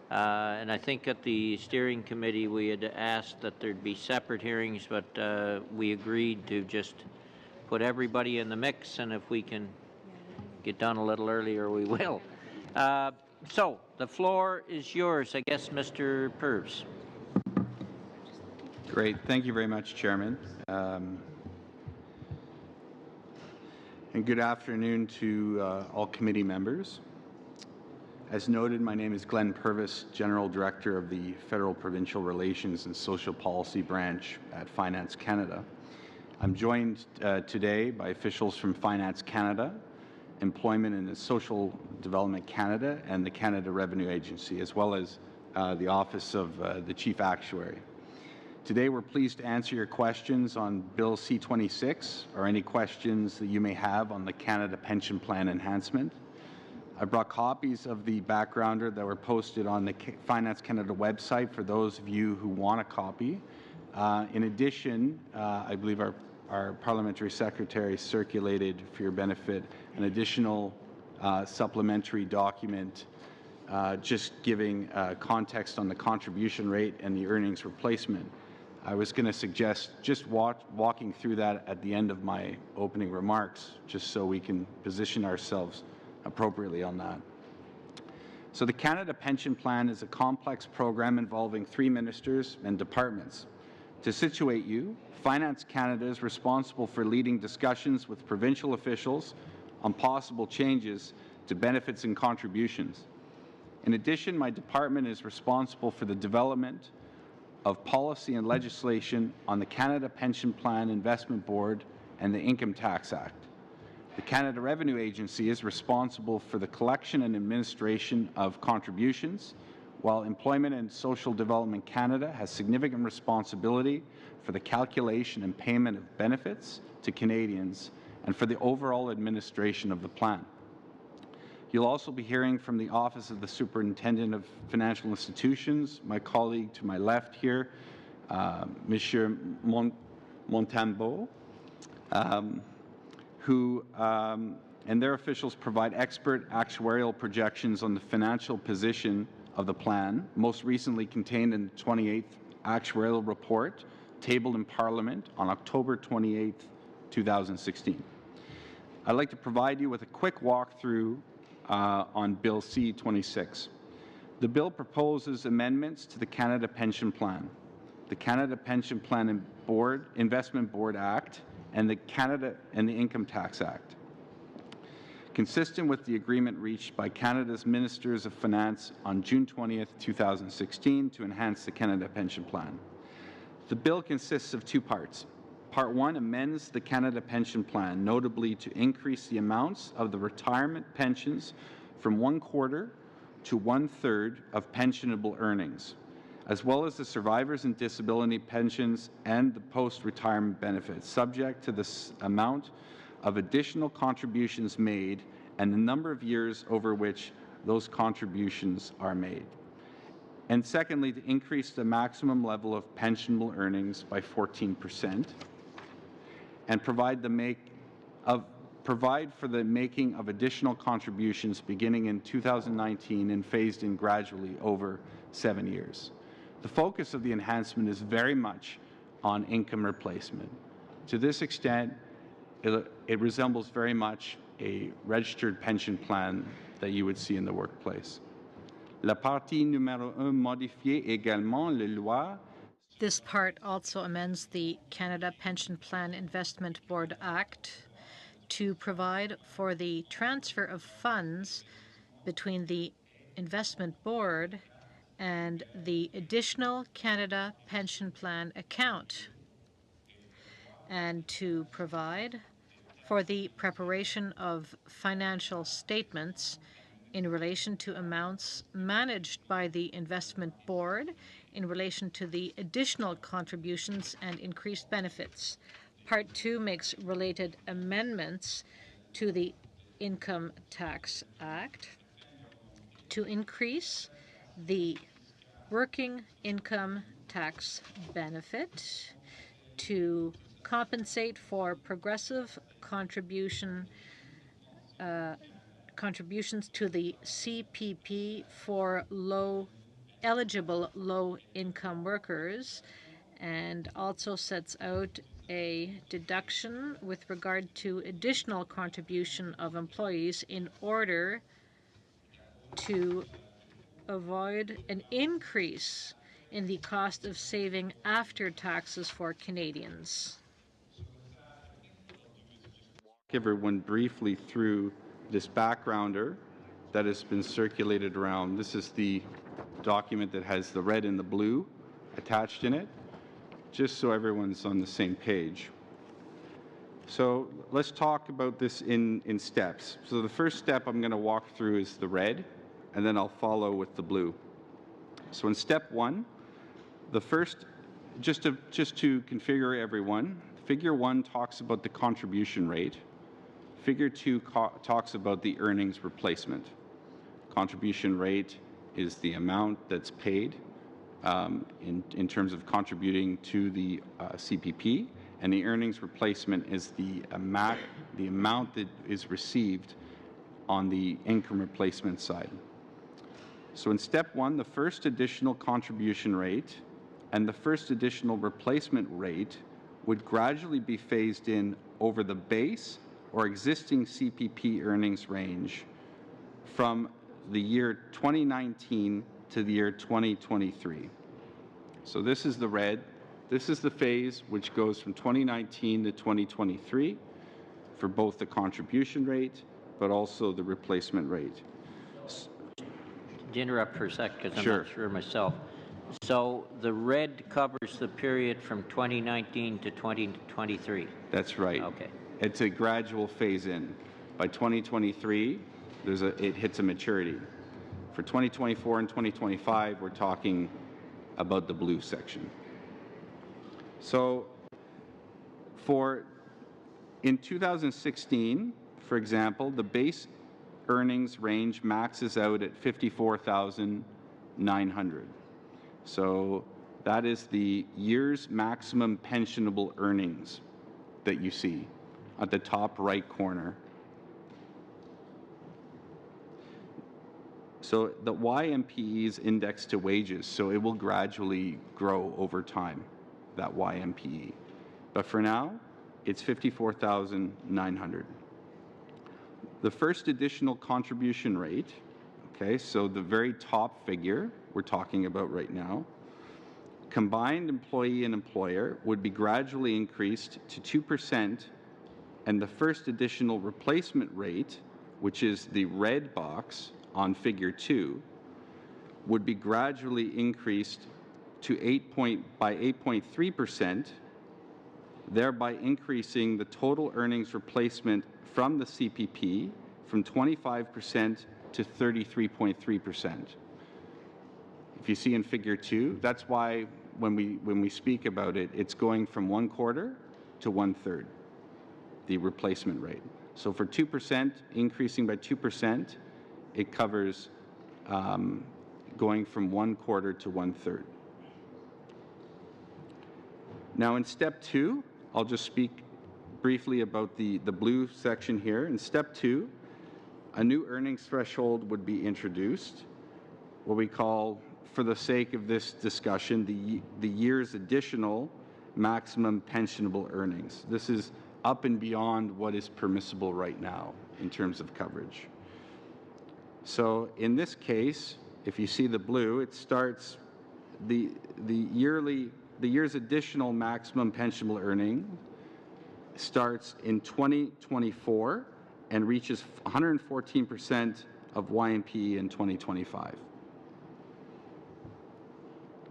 And I think at the steering committee we had asked that there'd be separate hearings, but we agreed to just put everybody in the mix, and if we can get done a little earlier, we will. So the floor is yours, I guess, Mr. Purves. Great. Thank you very much, Chairman. And good afternoon to all committee members. As noted, my name is Glenn Purvis, General Director of the Federal Provincial Relations and Social Policy Branch at Finance Canada. I'm joined today by officials from Finance Canada, Employment and Social Development Canada, and the Canada Revenue Agency, as well as the Office of the Chief Actuary. Today, we're pleased to answer your questions on Bill C-26 or any questions that you may have on the Canada Pension Plan enhancement. I brought copies of the backgrounder that were posted on the Finance Canada website for those of you who want a copy. In addition, I believe our Parliamentary Secretary circulated for your benefit an additional supplementary document just giving context on the contribution rate and the earnings replacement. I was going to suggest just walking through that at the end of my opening remarks, just so we can position ourselves appropriately on that. So the Canada Pension Plan is a complex program involving 3 ministers and departments. To situate you, Finance Canada is responsible for leading discussions with provincial officials on possible changes to benefits and contributions. In addition, my department is responsible for the development of policy and legislation on the Canada Pension Plan Investment Board and the Income Tax Act. The Canada Revenue Agency is responsible for the collection and administration of contributions, while Employment and Social Development Canada has significant responsibility for the calculation and payment of benefits to Canadians and for the overall administration of the plan. You'll also be hearing from the Office of the Superintendent of Financial Institutions, my colleague to my left here, Monsieur Montambeau, who and their officials provide expert actuarial projections on the financial position of the plan, most recently contained in the 28th actuarial report tabled in Parliament on October 28, 2016. I'd like to provide you with a quick walkthrough on Bill C-26. The bill proposes amendments to the Canada Pension Plan, the Canada Pension Plan Investment Board Act, and the Income Tax Act, consistent with the agreement reached by Canada's Ministers of Finance on June 20, 2016 to enhance the Canada Pension Plan. The bill consists of 2 parts. Part 1 amends the Canada Pension Plan, notably to increase the amounts of the retirement pensions from 1/4 to 1/3 of pensionable earnings, as well as the survivors and disability pensions and the post-retirement benefits, subject to the amount of additional contributions made and the number of years over which those contributions are made. And secondly, to increase the maximum level of pensionable earnings by 14%, and provide for the making of additional contributions beginning in 2019 and phased in gradually over 7 years. The focus of the enhancement is very much on income replacement. To this extent, it resembles very much a registered pension plan that you would see in the workplace. La partie numéro 1 modifie également les lois. This part also amends the Canada Pension Plan Investment Board Act to provide for the transfer of funds between the Investment Board and the additional Canada Pension Plan account and to provide for the preparation of financial statements in relation to amounts managed by the Investment Board in relation to the additional contributions and increased benefits. Part 2 makes related amendments to the Income Tax Act to increase the working income tax benefit, to compensate for progressive contributions to the CPP for eligible low-income workers, and also sets out a deduction with regard to additional contribution of employees in order to avoid an increase in the cost of saving after taxes for Canadians. Everyone briefly through this backgrounder that has been circulated around. This is the document that has the red and the blue attached in it, just so everyone's on the same page. So let's talk about this in steps. So the first step I'm going to walk through is the red, and then I'll follow with the blue. So in step 1, the first, just to configure everyone, figure 1 talks about the contribution rate. Figure 2 talks about the earnings replacement. Contribution rate is the amount that's paid in terms of contributing to the CPP, and the earnings replacement is the amount that is received on the income replacement side. So in step 1, the first additional contribution rate and the first additional replacement rate would gradually be phased in over the base or existing CPP earnings range from the year 2019 to the year 2023. So this is the red. This is the phase which goes from 2019 to 2023 for both the contribution rate but also the replacement rate. To interrupt for a second, because I'm Sure. not sure myself. So the red covers the period from 2019 to 2023. That's right. Okay. It's a gradual phase in. By 2023, it hits a maturity. For 2024 and 2025, we're talking about the blue section. So in 2016, for example, the base earnings range maxes out at $54,900. So that is the year's maximum pensionable earnings that you see at the top right corner. So the YMPE is indexed to wages, so it will gradually grow over time, that YMPE. But for now, it's $54,900. The first additional contribution rate, okay, so the very top figure we're talking about right now, combined employee and employer would be gradually increased to 2%, and the first additional replacement rate, which is the red box on figure 2, would be gradually increased to by 8.3%, thereby increasing the total earnings replacement from the CPP from 25% to 33.3%. If you see in figure 2, that's why when we speak about it, it's going from 1/4 to 1/3, the replacement rate. So for 2%, increasing by 2%, it covers going from 1/4 to 1/3. Now in step 2, I'll just speak briefly about the blue section here. In step 2, a new earnings threshold would be introduced, what we call, for the sake of this discussion, the year's additional maximum pensionable earnings. This is up and beyond what is permissible right now in terms of coverage. So in this case, if you see the blue, it starts the year's additional maximum pensionable earning starts in 2024 and reaches 114% of YMPE in 2025.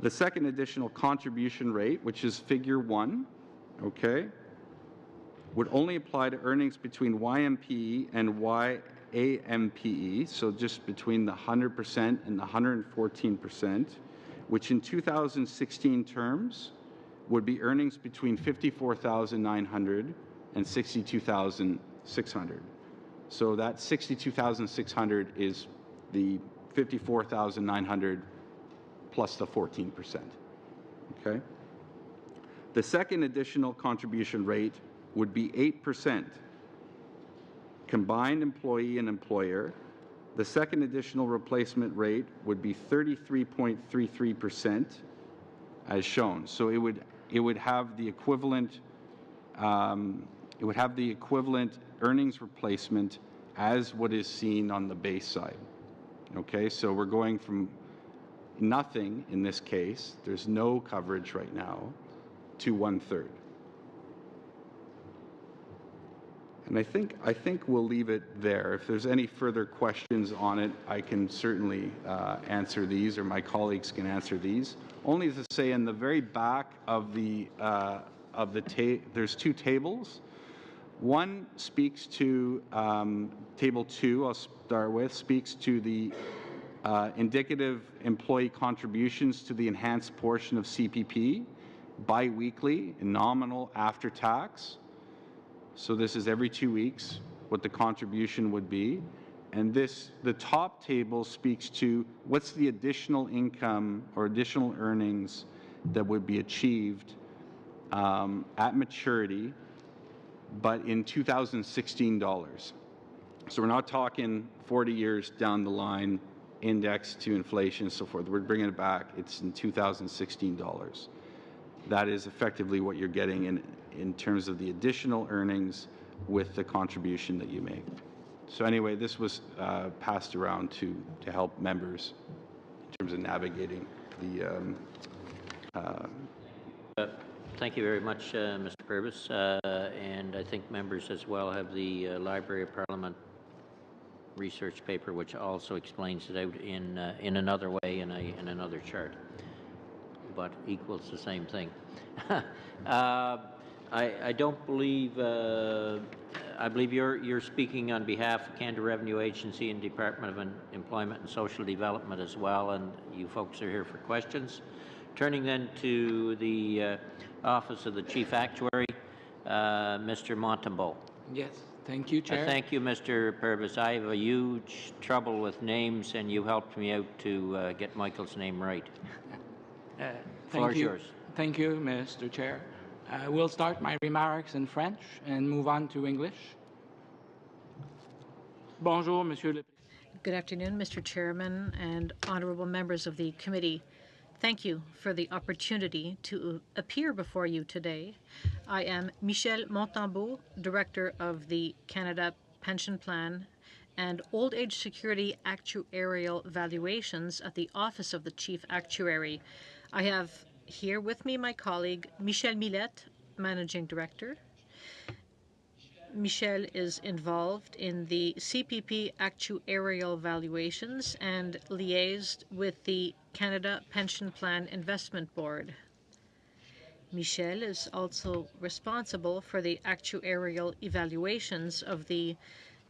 The second additional contribution rate, which is figure 1, okay, would only apply to earnings between YMPE and YAMPE, so just between the 100% and the 114%, which in 2016 terms would be earnings between $54,900 and $62,600. So that $62,600 is the $54,900 plus the 14%. Okay? The second additional contribution rate would be 8%. Combined employee and employer, the second additional replacement rate would be 33.33% as shown. So it would have the equivalent earnings replacement as what is seen on the base side. Okay, so we're going from nothing in this case, there's no coverage right now, to 1/3. And I think we'll leave it there. If there's any further questions on it, I can certainly answer these, or my colleagues can answer these. Only to say, in the very back of there's two tables. One speaks to table 2. I'll start with speaks to the indicative employee contributions to the enhanced portion of CPP, biweekly, nominal after tax. So this is every 2 weeks what the contribution would be. And the top table speaks to what's the additional income or additional earnings that would be achieved at maturity, but in 2016 dollars. So we're not talking 40 years down the line, indexed to inflation and so forth. We're bringing it back. It's in 2016 dollars. That is effectively what you're getting in terms of the additional earnings with the contribution that you make. So anyway, this was passed around to help members in terms of navigating the Thank you very much, Mr. Purvis. And I think members as well have the Library of Parliament research paper, which also explains it out in another way in another chart, but equals the same thing. I don't believe. I believe you're speaking on behalf of Canada Revenue Agency and Department of Employment and Social Development as well, and you folks are here for questions. Turning then to the Office of the Chief Actuary, Mr. Montembeault. Yes, thank you, Chair. Thank you, Mr. Purvis. I have a huge trouble with names, and you helped me out to get Michael's name right. Floor is yours. Thank you, Mr. Chair. I will start my remarks in French and move on to English. Bonjour, Monsieur le Président. Good afternoon, Mr. Chairman and honorable members of the committee. Thank you for the opportunity to appear before you today. I am Michel Montembeault, Director of the Canada Pension Plan and Old Age Security Actuarial Valuations at the Office of the Chief Actuary. I have here with me my colleague Michel Millette, Managing Director. Michel is involved in the CPP actuarial valuations and liaised with the Canada Pension Plan Investment Board. Michel is also responsible for the actuarial evaluations of the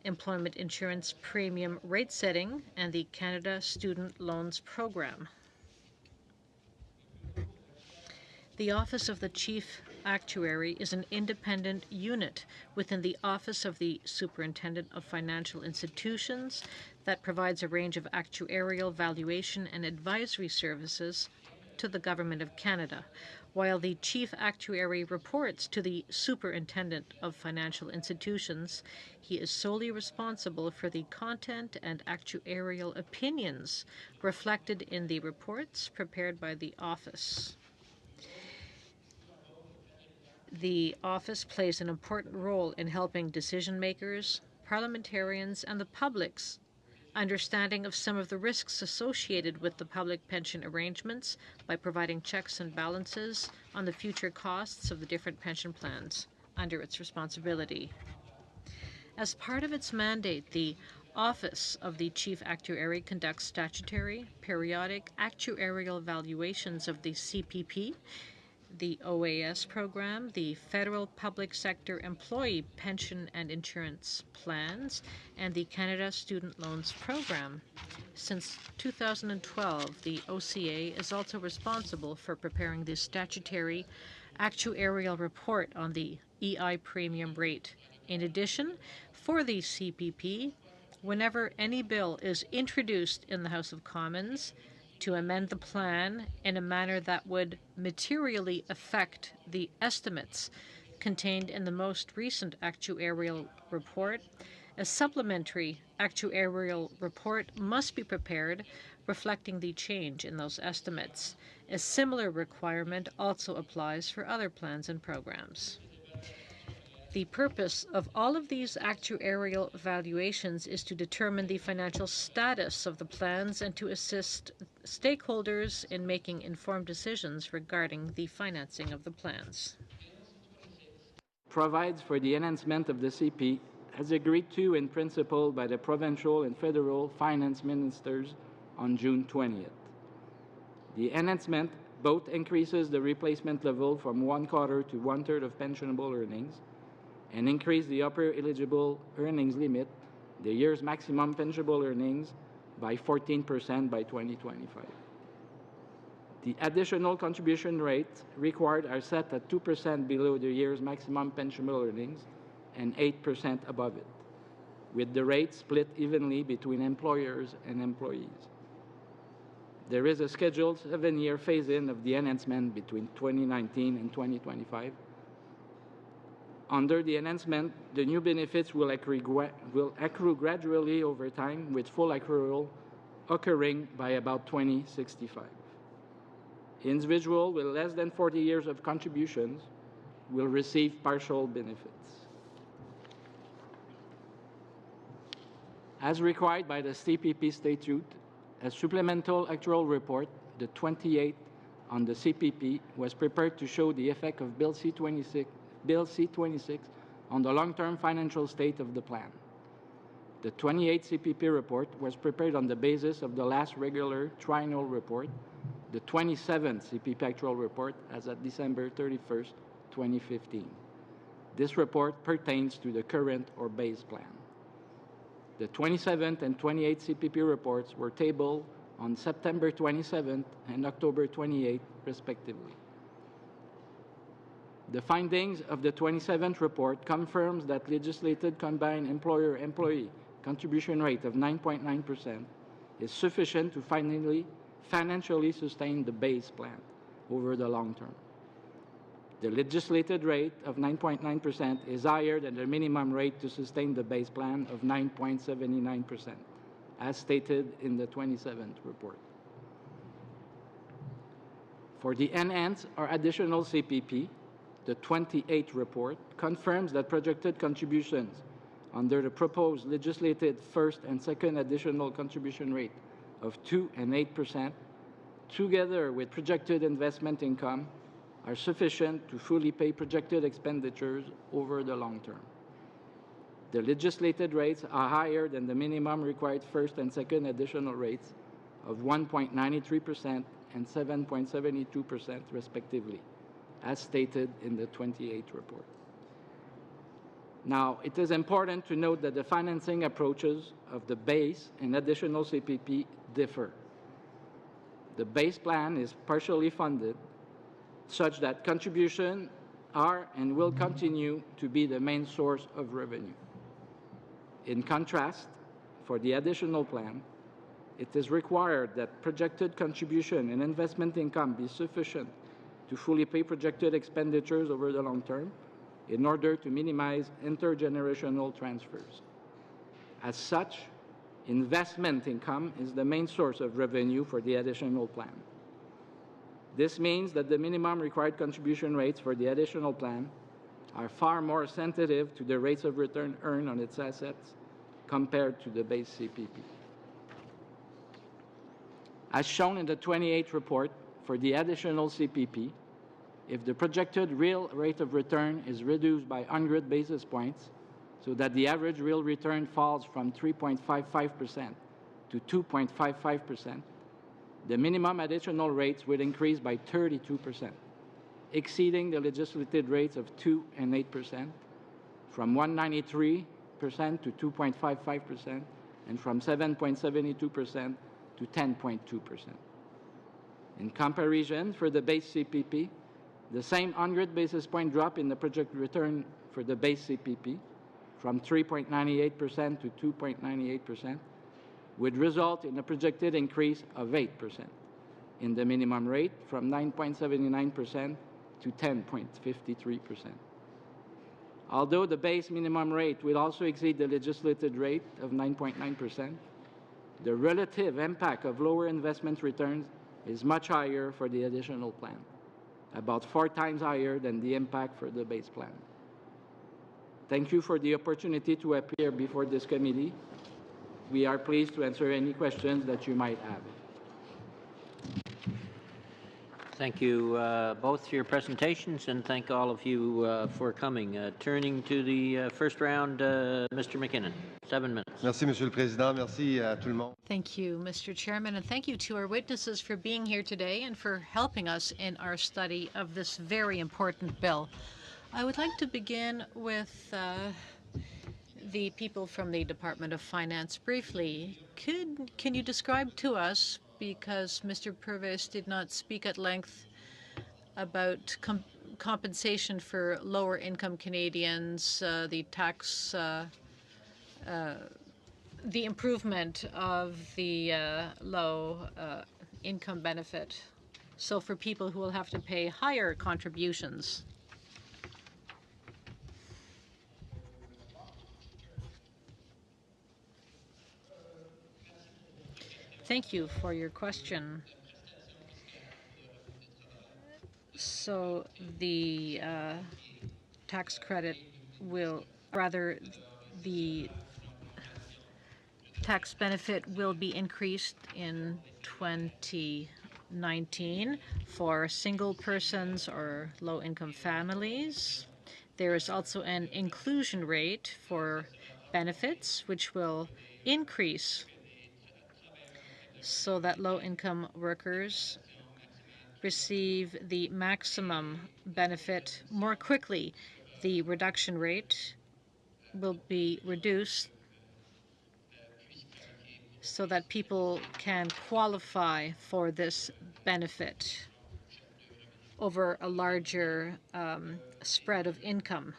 employment insurance premium rate setting and the Canada Student Loans Program. The Office of the Chief Actuary is an independent unit within the Office of the Superintendent of Financial Institutions that provides a range of actuarial valuation and advisory services to the Government of Canada, while the Chief Actuary reports to the Superintendent of Financial Institutions. He is solely responsible for the content and actuarial opinions reflected in the reports prepared by the Office. The Office plays an important role in helping decision makers, parliamentarians, and the public's understanding of some of the risks associated with the public pension arrangements by providing checks and balances on the future costs of the different pension plans under its responsibility. As part of its mandate, the Office of the Chief Actuary conducts statutory, periodic actuarial valuations of the CPP, the OAS program, the Federal Public Sector Employee Pension and Insurance Plans, and the Canada Student Loans Program. Since 2012, the OCA is also responsible for preparing the statutory actuarial report on the EI premium rate. In addition, for the CPP, whenever any bill is introduced in the House of Commons to amend the plan in a manner that would materially affect the estimates contained in the most recent actuarial report, a supplementary actuarial report must be prepared reflecting the change in those estimates. A similar requirement also applies for other plans and programs. The purpose of all of these actuarial evaluations is to determine the financial status of the plans and to assist stakeholders in making informed decisions regarding the financing of the plans. Provides for the enhancement of the CP as agreed to in principle by the provincial and federal finance ministers on June 20th. The enhancement both increases the replacement level from 1/4 to 1/3 of pensionable earnings and increase the upper eligible earnings limit, the year's maximum pensionable earnings, by 14% by 2025. The additional contribution rates required are set at 2% below the year's maximum pensionable earnings and 8% above it, with the rates split evenly between employers and employees. There is a scheduled 7-year phase-in of the enhancement between 2019 and 2025. Under the enhancement, the new benefits will accrue gradually over time, with full accrual occurring by about 2065. Individuals with less than 40 years of contributions will receive partial benefits. As required by the CPP statute, a supplemental actual report, the 28th on the CPP, was prepared to show the effect of Bill C-26 on the long-term financial state of the plan. The 28th CPP report was prepared on the basis of the last regular triennial report, the 27th CPP actual report as of December 31st, 2015. This report pertains to the current or base plan. The 27th and 28th CPP reports were tabled on September 27th and October 28th, respectively. The findings of the 27th report confirms that legislated combined employer-employee contribution rate of 9.9% is sufficient to financially sustain the base plan over the long term. The legislated rate of 9.9% is higher than the minimum rate to sustain the base plan of 9.79%, as stated in the 27th report. For the enhanced or additional CPP, the 28th report confirms that projected contributions under the proposed legislated first and second additional contribution rate of 2% and 8%, together with projected investment income, are sufficient to fully pay projected expenditures over the long term. The legislated rates are higher than the minimum required first and second additional rates of 1.93% and 7.72%, respectively, as stated in the 28th report. Now, it is important to note that the financing approaches of the base and additional CPP differ. The base plan is partially funded such that contributions are and will continue to be the main source of revenue. In contrast, for the additional plan, it is required that projected contribution and investment income be sufficient to fully pay projected expenditures over the long term in order to minimize intergenerational transfers. As such, investment income is the main source of revenue for the additional plan. This means that the minimum required contribution rates for the additional plan are far more sensitive to the rates of return earned on its assets compared to the base CPP. As shown in the 28th report, for the additional CPP, if the projected real rate of return is reduced by 100 basis points, so that the average real return falls from 3.55% to 2.55%, the minimum additional rates will increase by 32%. exceeding the legislated rates of 2 and 8%, from 1.93% to 2.55%, and from 7.72% to 10.2%. In comparison, for the base CPP, the same 100 basis point drop in the projected return for the base CPP, from 3.98% to 2.98%, would result in a projected increase of 8% in the minimum rate, from 9.79% to 10.53%. Although the base minimum rate will also exceed the legislated rate of 9.9%, the relative impact of lower investment returns is much higher for the additional plan, about 4 times higher than the impact for the base plan. Thank you for the opportunity to appear before this committee. We are pleased to answer any questions that you might have. Thank you both for your presentations, and thank all of you for coming. Turning to the first round, Mr. McKinnon, 7 minutes. Merci, Monsieur le Président. Merci à tout le monde. Thank you, Mr. Chairman, and thank you to our witnesses for being here today and for helping us in our study of this very important bill. I would like to begin with the people from the Department of Finance briefly. Can you describe to us, because Mr. Purvis did not speak at length about compensation for lower income Canadians, the tax, the improvement of the low income benefit, so for people who will have to pay higher contributions. Thank you for your question. So the tax credit will, rather, the tax benefit will be increased in 2019 for single persons or low-income families. There is also an inclusion rate for benefits, which will increase so that low-income workers receive the maximum benefit more quickly. The reduction rate will be reduced so that people can qualify for this benefit over a larger spread of income.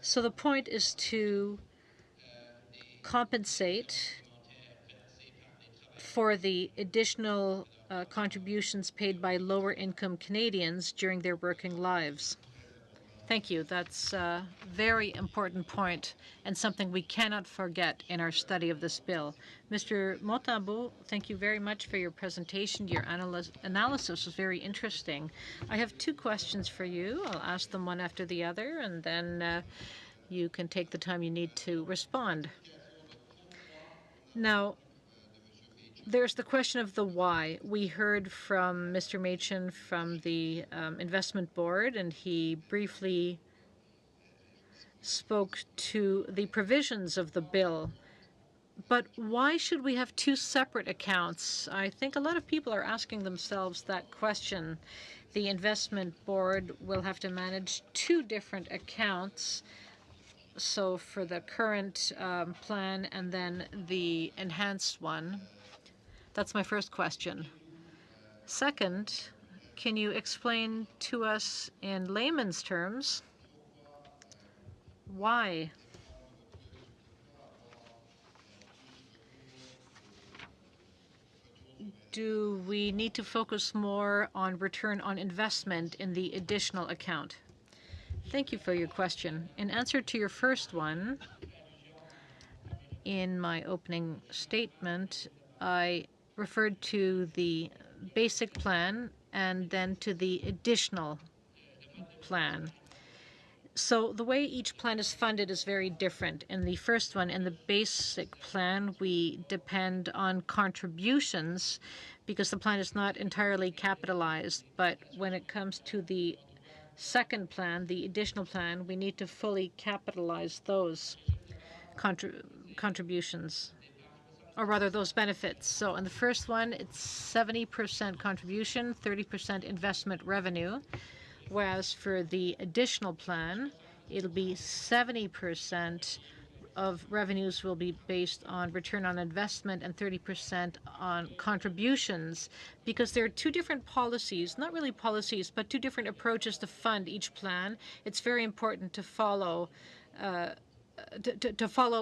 So the point is to compensate for the additional contributions paid by lower income Canadians during their working lives. Thank you. That's a very important point and something we cannot forget in our study of this bill. Mr. Montambeau, thank you very much for your presentation. Your analysis was very interesting. I have 2 questions for you. I'll ask them one after the other, and then you can take the time you need to respond. Now, there's the question of the why. We heard from Mr. Machin from the Investment Board, and he briefly spoke to the provisions of the bill. But why should we have 2 separate accounts? I think a lot of people are asking themselves that question. The Investment Board will have to manage 2 different accounts, so for the current plan and then the enhanced one. That's my first question. Second, can you explain to us in layman's terms why do we need to focus more on return on investment in the additional account? Thank you for your question. In answer to your first one, in my opening statement, I referred to the basic plan and then to the additional plan. So the way each plan is funded is very different. In the first one, in the basic plan, we depend on contributions because the plan is not entirely capitalized. But when it comes to the second plan, the additional plan, we need to fully capitalize those contributions. or rather those benefits. So in the first one, it's 70% contribution, 30% investment revenue, whereas for the additional plan, it'll be 70% of revenues will be based on return on investment and 30% on contributions, because there are two different policies, not really policies, but two different approaches to fund each plan. It's very important to follow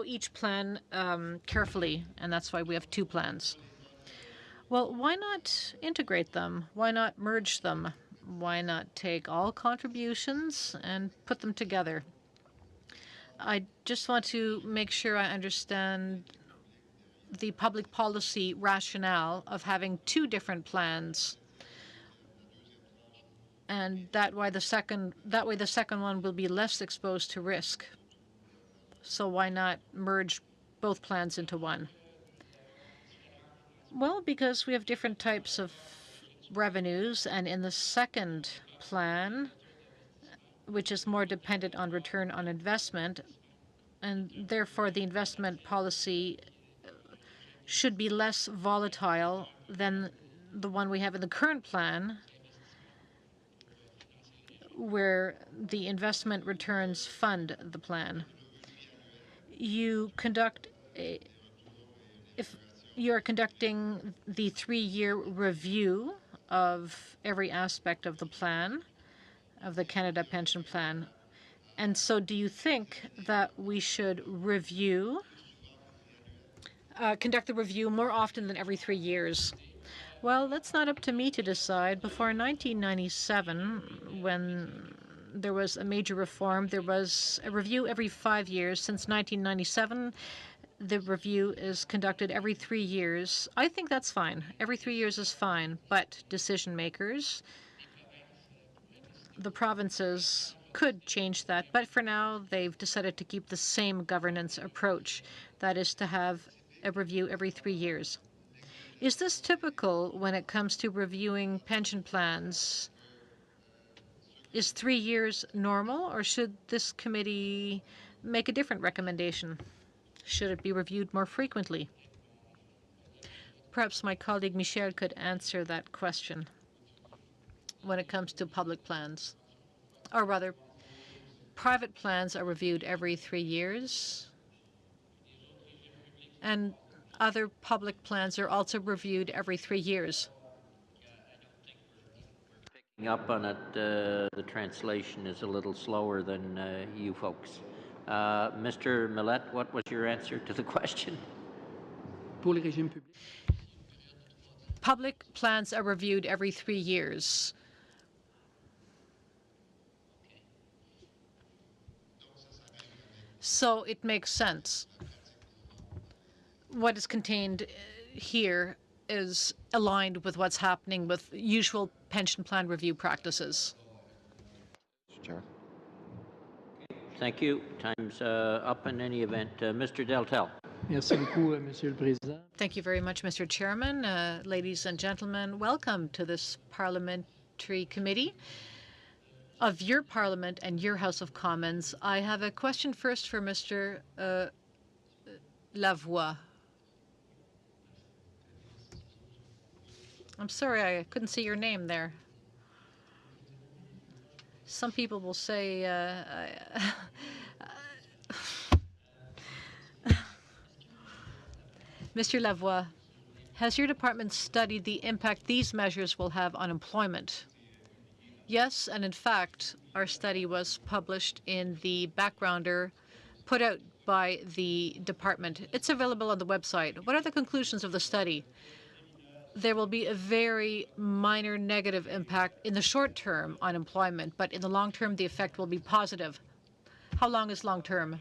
each plan carefully, and that's why we have two plans. Well, why not integrate them? Why not merge them? Why not take all contributions and put them together? I just want to make sure I understand the public policy rationale of having two different plans, and that way the second one will be less exposed to risk. So why not merge both plans into one? Well, because we have different types of revenues, and in the second plan, which is more dependent on return on investment, and therefore the investment policy should be less volatile than the one we have in the current plan, where the investment returns fund the plan. If you're conducting the 3-year review of every aspect of the plan, of the Canada Pension Plan. And so do you think that we should conduct the review more often than every 3 years? Well, that's not up to me to decide. Before 1997, when there was a major reform, there was a review every 5 years. Since 1997, the review is conducted every 3 years. I think that's fine. Every 3 years is fine, but decision makers, the provinces, could change that. But for now, they've decided to keep the same governance approach. That is to have a review every 3 years. Is this typical when it comes to reviewing pension plans? Is 3 years normal, or should this committee make a different recommendation? Should it be reviewed more frequently? Perhaps my colleague Michel could answer that question when it comes to public plans. Or rather, private plans are reviewed every 3 years, and other public plans are also reviewed every 3 years. Picking up on it, the translation is a little slower than you folks. Mr. Millet, what was your answer to the question? Public plans are reviewed every 3 years. So it makes sense. What is contained here is aligned with what's happening with usual pension plan review practices. Mr. Chair. Thank you. Time's up in any event. Mr. Deltel. Merci beaucoup, Monsieur le Président. Thank you very much, Mr. Chairman. Ladies and gentlemen, welcome to this parliamentary committee of your Parliament and your House of Commons. I have a question first for Mr. Lavoie. I'm sorry, I couldn't see your name there. Some people will say, Mr. Lavoie, has your department studied the impact these measures will have on employment? Yes, and in fact, our study was published in the Backgrounder put out by the department. It's available on the website. What are the conclusions of the study? There will be a very minor negative impact in the short term on employment, but in the long term, the effect will be positive. How long is long term?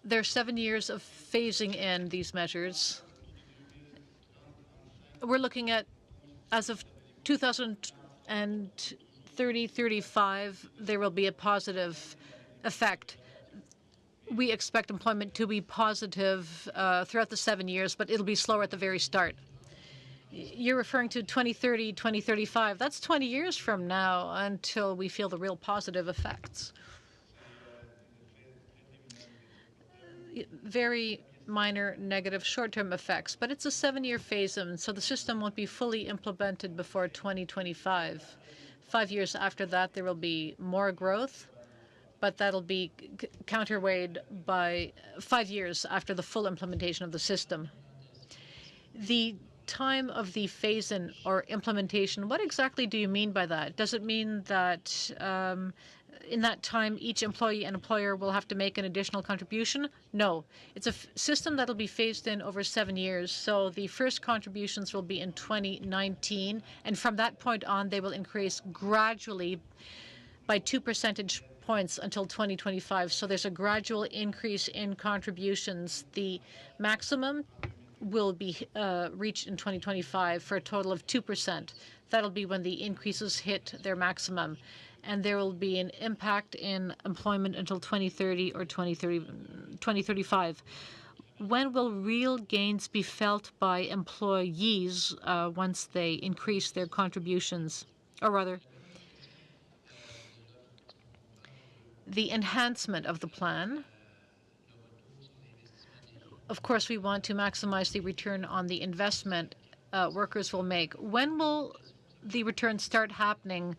There are 7 years of phasing in these measures. We're looking at, as of 2030-35, there will be a positive effect. We expect employment to be positive throughout the 7 years, but it'll be slower at the very start. You're referring to 2030, 2035. That's 20 years from now until we feel the real positive effects. be very minor negative short-term effects, but it's a 7-year phase-in, so the system won't be fully implemented before 2025. 5 years after that, there will be more growth, but that'll be counterweighed by 5 years after the full implementation of the system. The time of the phase-in or implementation, what exactly do you mean by that? Does it mean that in that time each employee and employer will have to make an additional contribution? No. It's a system that'll be phased in over 7 years, so the first contributions will be in 2019, and from that point on they will increase gradually by 2 percentage points until 2025. So there's a gradual increase in contributions. The maximum will be reached in 2025 for a total of 2%. That'll be when the increases hit their maximum. And there will be an impact in employment until 2030 or 2035. When will real gains be felt by employees once they increase their contributions? Or rather, the enhancement of the plan. Of course, we want to maximize the return on the investment workers will make. When will the returns start happening?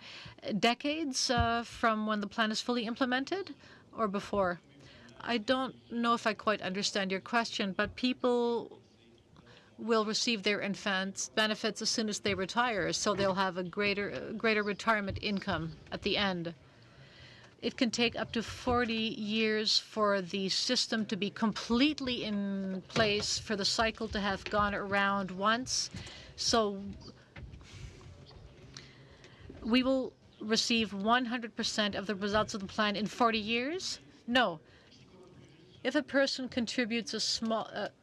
Decades from when the plan is fully implemented or before? I don't know if I quite understand your question, but people will receive their advanced benefits as soon as they retire, so they'll have a greater retirement income at the end. It can take up to 40 years for the system to be completely in place, for the cycle to have gone around once. So we will receive 100% of the results of the plan in 40 years? No. If a person contributes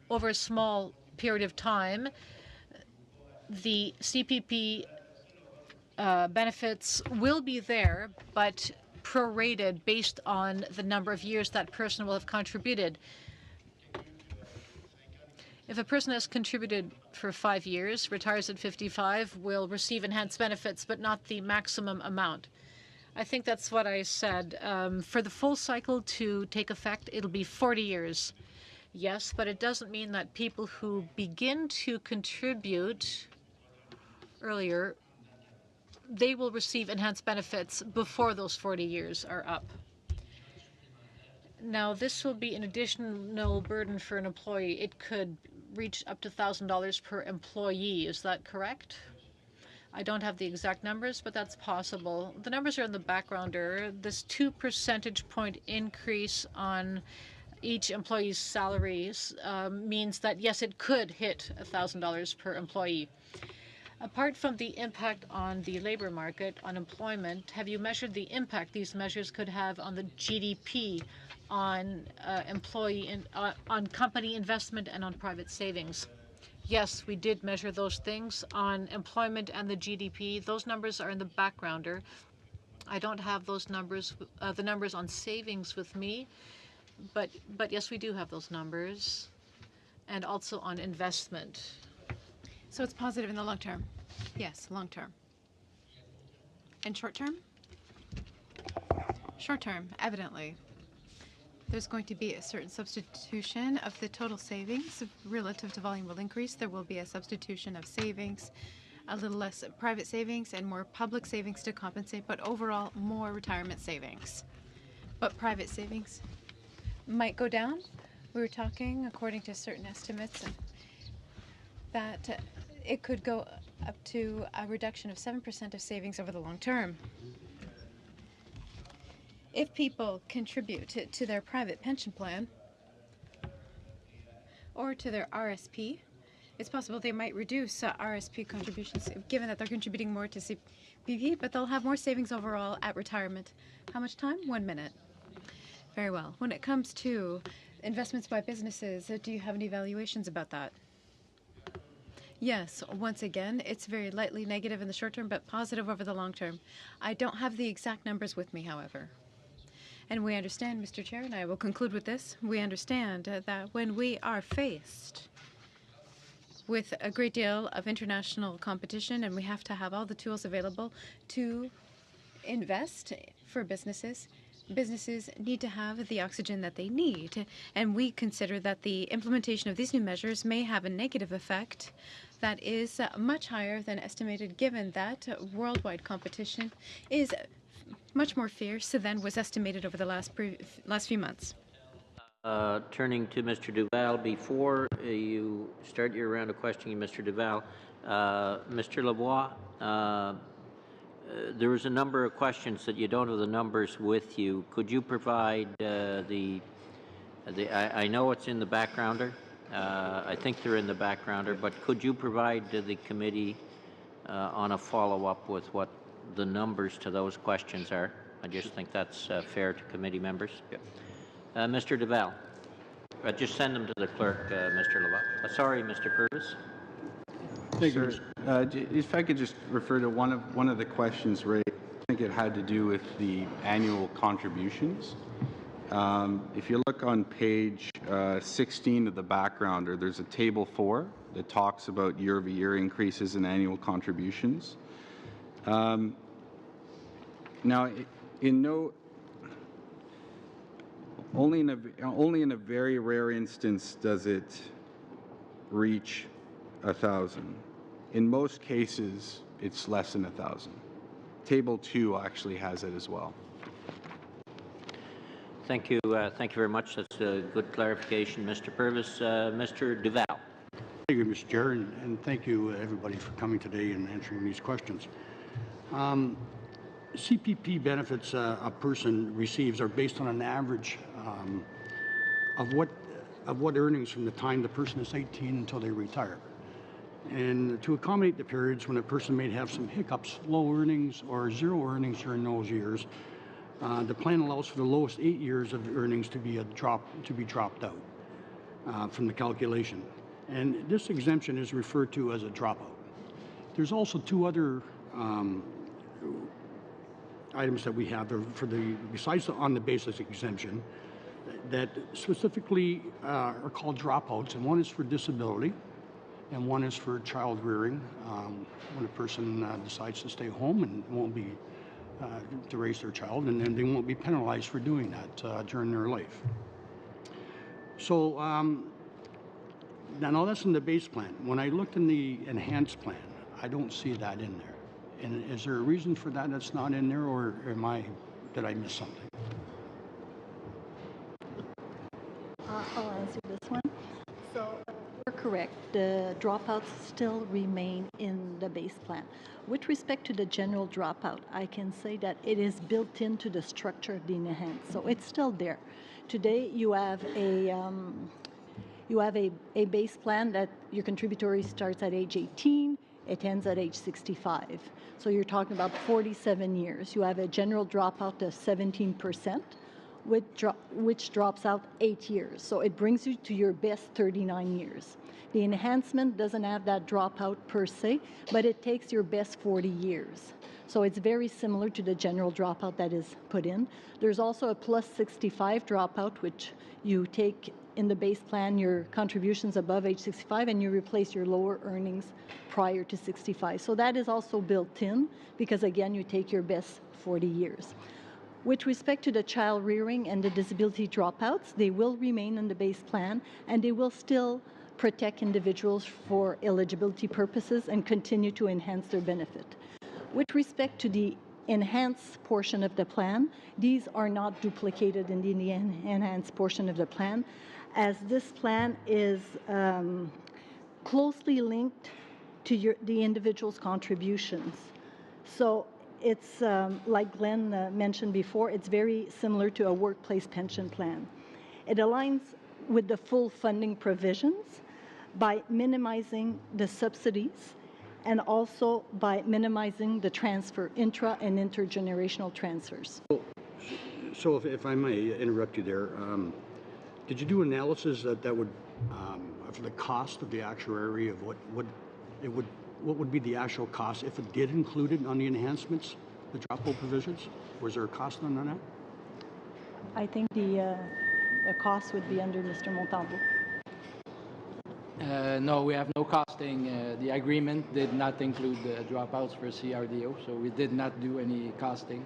over a small period of time, the CPP benefits will be there, but prorated based on the number of years that person will have contributed. If a person has contributed for 5 years, retires at 55, will receive enhanced benefits, but not the maximum amount. I think that's what I said. For the full cycle to take effect, it'll be 40 years. Yes, but it doesn't mean that people who begin to contribute earlier, they will receive enhanced benefits before those 40 years are up. Now, this will be an additional burden for an employee. It could reach up to $1,000 per employee. Is that correct? I don't have the exact numbers, but that's possible. The numbers are in the backgrounder. This 2 percentage point increase on each employee's salaries means that, yes, it could hit $1,000 per employee. Apart from the impact on the labor market, on employment, have you measured the impact these measures could have on the GDP, on on company investment, and on private savings? Yes, we did measure those things on employment and the GDP. Those numbers are in the backgrounder. I don't have those numbers, the numbers on savings with me, but yes, we do have those numbers, and also on investment. So it's positive in the long term? Yes, long term. And short term? Short term, evidently. There's going to be a certain substitution of the total savings relative to volume will increase. There will be a substitution of savings, a little less private savings and more public savings to compensate, but overall more retirement savings. But private savings might go down. We were talking, according to certain estimates, that it could go up to a reduction of 7% of savings over the long term. If people contribute to their private pension plan or to their RSP, it's possible they might reduce RSP contributions, given that they're contributing more to CPP, but they'll have more savings overall at retirement. How much time? 1 minute. Very well. When it comes to investments by businesses, do you have any evaluations about that? Yes, once again, it's very lightly negative in the short term, but positive over the long term. I don't have the exact numbers with me, however. And we understand, Mr. Chair, and I will conclude with this, we understand that when we are faced with a great deal of international competition and we have to have all the tools available to invest for businesses, businesses need to have the oxygen that they need. And we consider that the implementation of these new measures may have a negative effect that is much higher than estimated, given that worldwide competition is much more fierce than was estimated over the last few months. Turning to Mr. Duval, before you start your round of questioning, Mr. Duval, Mr. Lavoie, there was a number of questions that you don't have the numbers with you. Could you provide I know it's in the backgrounder. I think they're in the backgrounder, but could you provide the committee on a follow-up with what the numbers to those questions are? I just think that's fair to committee members. Yeah. Mr. Duval, just send them to the clerk, Mr. Lavoie. Sorry, Mr. Purvis. Thank you. If I could just refer to one of the questions raised, I think it had to do with the annual contributions. If you look on page 16 of the backgrounder, there's a table 4 that talks about year-over-year increases in annual contributions. Now, only in a very rare instance does it reach 1,000. In most cases, it's less than 1,000. Table 2 actually has it as well. Thank you. Thank you very much. That's a good clarification, Mr. Purvis. Mr. Duval. Thank you, Mr. Chair, and thank you, everybody, for coming today and answering these questions. CPP benefits a person receives are based on an average of what earnings from the time the person is 18 until they retire. And to accommodate the periods when a person may have some hiccups, low earnings or zero earnings during those years, the plan allows for the lowest 8 years of earnings to be dropped out from the calculation. And this exemption is referred to as a dropout. There's also 2 other items that we have besides on the basis exemption that specifically are called dropouts, and one is for disability and one is for child rearing, when a person decides to stay home and won't be to raise their child, and then they won't be penalized for doing that during their life. So now that's in the base plan. When I looked in the enhanced plan, I don't see that in there. And is there a reason for that that's not in there, or did I miss something? I'll answer this one. So you're correct. The dropouts still remain in the base plan. With respect to the general dropout, I can say that it is built into the structure of the enhanced. So it's still there. Today you have a base plan that your contributory starts at age 18. It ends at age 65. So you're talking about 47 years. You have a general dropout of 17%, which drops out 8 years. So it brings you to your best 39 years. The enhancement doesn't have that dropout per se, but it takes your best 40 years. So it's very similar to the general dropout that is put in. There's also a plus 65 dropout, which you take in the base plan your contributions above age 65 and you replace your lower earnings prior to 65. So that is also built in because, again, you take your best 40 years. With respect to the child rearing and the disability dropouts, they will remain in the base plan and they will still protect individuals for eligibility purposes and continue to enhance their benefit. With respect to the enhanced portion of the plan, these are not duplicated in the enhanced portion of the plan, as this plan is closely linked to the individual's contributions. So it's, like Glenn mentioned before, it's very similar to a workplace pension plan. It aligns with the full funding provisions by minimizing the subsidies and also by minimizing the transfer, intra and intergenerational transfers. So if I may interrupt you there, did you do analysis that would, for the cost of the actuary of what would be the actual cost if it did include it on the enhancements, the dropout provisions? Was there a cost on that? I think the cost would be under Mr. Montalvo. No, we have no costing. The agreement did not include the dropouts for CRDO, so we did not do any costing.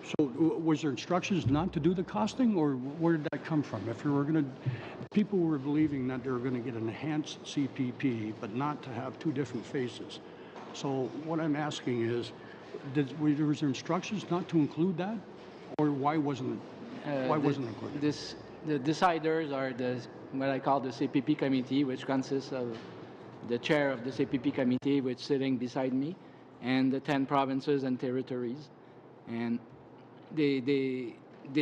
So was there instructions not to do the costing, or where did that come from? If you were going to, people were believing that they were going to get an enhanced CPP, but not to have two different phases. So what I'm asking is, was there instructions not to include that, or why wasn't it included? The deciders are what I call the CPP committee, which consists of the chair of the CPP committee, which is sitting beside me, and the 10 provinces and territories, and they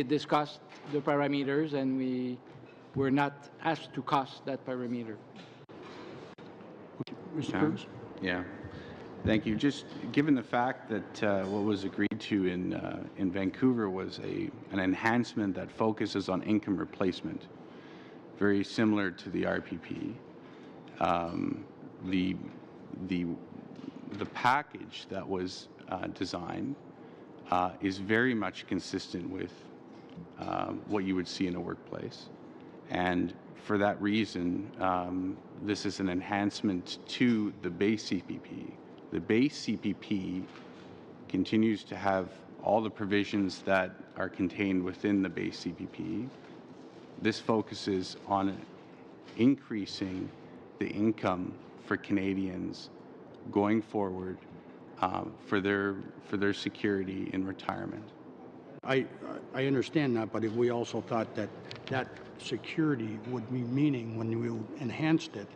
discussed the parameters, and we were not asked to cost that parameter. Mr. Purvis? Yeah. Thank you. Just given the fact that what was agreed to in Vancouver was an enhancement that focuses on income replacement, very similar to the RPP. The package that was designed is very much consistent with what you would see in a workplace. And for that reason, this is an enhancement to the base CPP. The base CPP continues to have all the provisions that are contained within the base CPP. This focuses on increasing the income for Canadians going forward for their security in retirement. I understand that, but if we also thought that that security would be meaning when we enhanced it,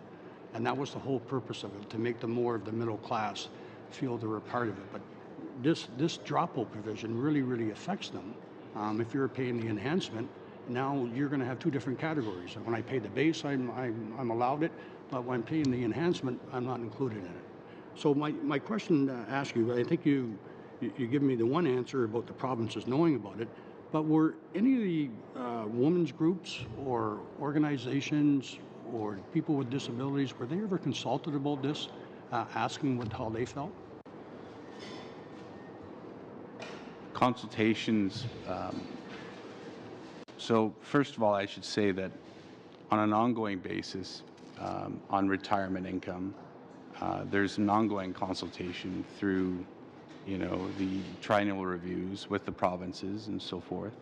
and that was the whole purpose of it, to make them more of the middle class feel they were part of it. But this dropout provision really affects them. If you're paying the enhancement, now you're going to have two different categories. When I pay the base, I'm allowed it, but when I'm paying the enhancement, I'm not included in it. So my question to ask you, I think you give me the one answer about the provinces knowing about it, but were any of the women's groups or organizations or people with disabilities, were they ever consulted about this, asking how they felt? Consultations. So first of all, I should say that on an ongoing basis, on retirement income, there's an ongoing consultation through, the triennial reviews with the provinces and so forth.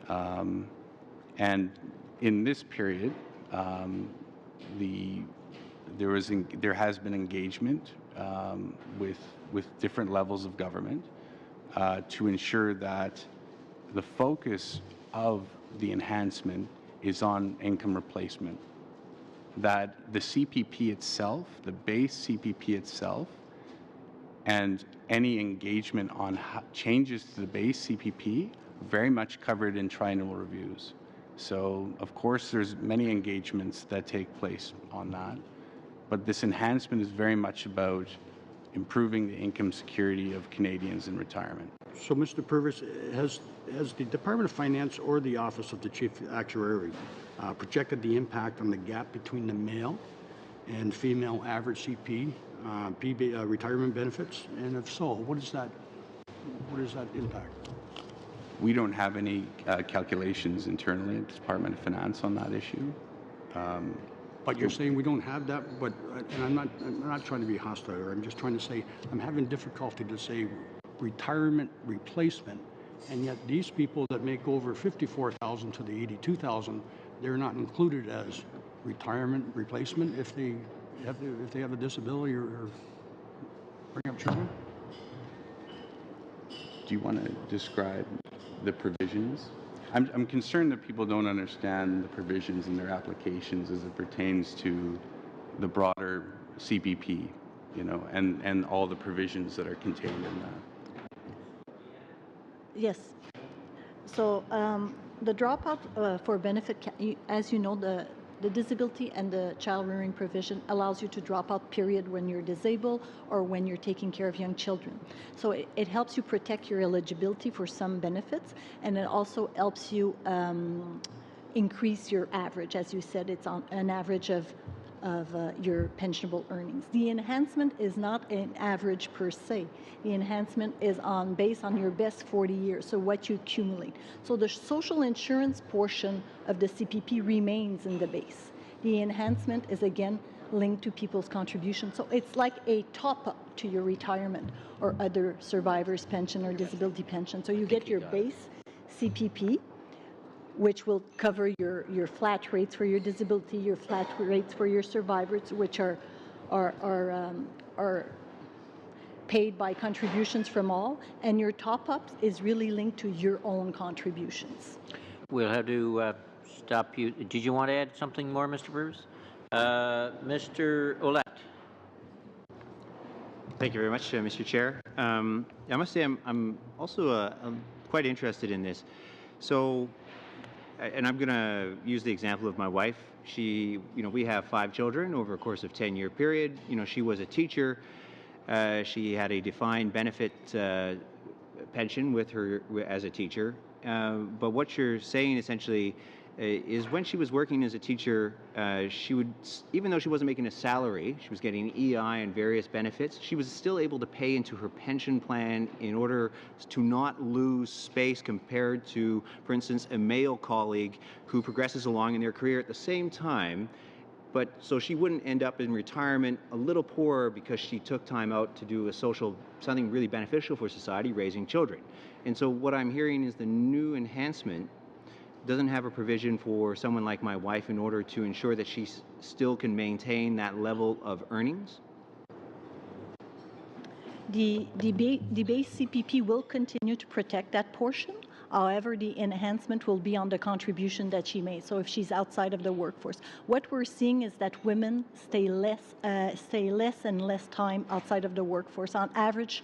And in this period, there has been engagement with different levels of government to ensure that the focus of the enhancement is on income replacement. That the CPP itself, the base CPP itself, and any engagement on changes to the base CPP very much covered in triennial reviews. So, of course, there's many engagements that take place on that, but this enhancement is very much about improving the income security of Canadians in retirement. So, Mr. Purvis, has the Department of Finance or the Office of the Chief Actuary projected the impact on the gap between the male and female average CP retirement benefits? And if so, what is that impact? We don't have any calculations internally at the Department of Finance on that issue. But you're saying we don't have that, and I'm not trying to be hostile, I'm just trying to say I'm having difficulty to say retirement replacement, and yet these people that make over $54,000 to the $82,000, they're not included as retirement replacement if they have a disability or bring up children. Do you want to describe the provisions? I'm concerned that people don't understand the provisions in their applications as it pertains to the broader CPP, and all the provisions that are contained in that. Yes. So the dropout for benefit, as you know, the disability and the child rearing provision allows you to drop out period when you're disabled or when you're taking care of young children. So it helps you protect your eligibility for some benefits, and it also helps you increase your average. As you said, it's on an average of your pensionable earnings. The enhancement is not an average per se. The enhancement is based on your best 40 years, so what you accumulate. So the social insurance portion of the CPP remains in the base. The enhancement is again linked to people's contributions. So it's like a top-up to your retirement or other survivor's pension or disability pension. So you get your base CPP, which will cover your flat rates for your disability, your flat rates for your survivors, which are paid by contributions from all, and your top-ups is really linked to your own contributions. We'll have to stop you. Did you want to add something more, Mr. Bruce? Mr. Ouellette. Thank you very much, Mr. Chair. I must say I'm also quite interested in this. So, and I'm going to use the example of my wife. She, we have 5 children over a course of 10-year period. She was a teacher. She had a defined benefit pension with her as a teacher. But what you're saying essentially is when she was working as a teacher, she would, even though she wasn't making a salary, she was getting EI and various benefits, she was still able to pay into her pension plan in order to not lose space compared to, for instance, a male colleague who progresses along in their career at the same time. But so she wouldn't end up in retirement a little poorer because she took time out to do something really beneficial for society, raising children. And so what I'm hearing is the new enhancement doesn't have a provision for someone like my wife in order to ensure that she still can maintain that level of earnings? The base CPP will continue to protect that portion. However, the enhancement will be on the contribution that she made. So if she's outside of the workforce, what we're seeing is that women stay less and less time outside of the workforce. On average,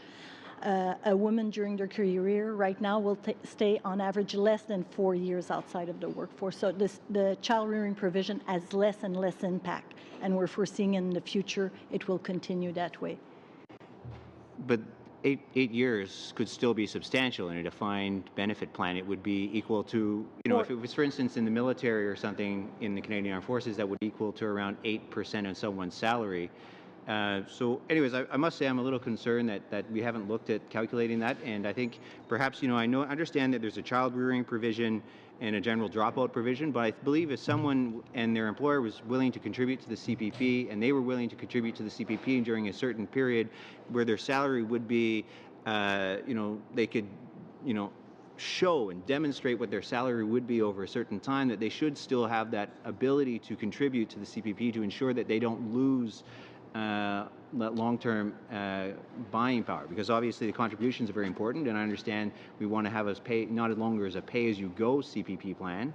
a woman during their career right now will stay on average less than 4 years outside of the workforce. So the child rearing provision has less and less impact, and we're foreseeing in the future it will continue that way. But 8 years could still be substantial in a defined benefit plan. It would be equal to, if it was, for instance, in the military or something in the Canadian Armed Forces, that would equal to around 8% of someone's salary. So anyways, I must say I'm a little concerned that we haven't looked at calculating that, and I think perhaps, I understand that there's a child rearing provision and a general dropout provision, but I believe if someone and their employer was willing to contribute to the CPP and they were willing to contribute to the CPP during a certain period where their salary would be, they could, show and demonstrate what their salary would be over a certain time, that they should still have that ability to contribute to the CPP to ensure that they don't lose that long-term buying power, because obviously the contributions are very important, and I understand we want to have us pay not longer as a pay-as-you-go CPP plan,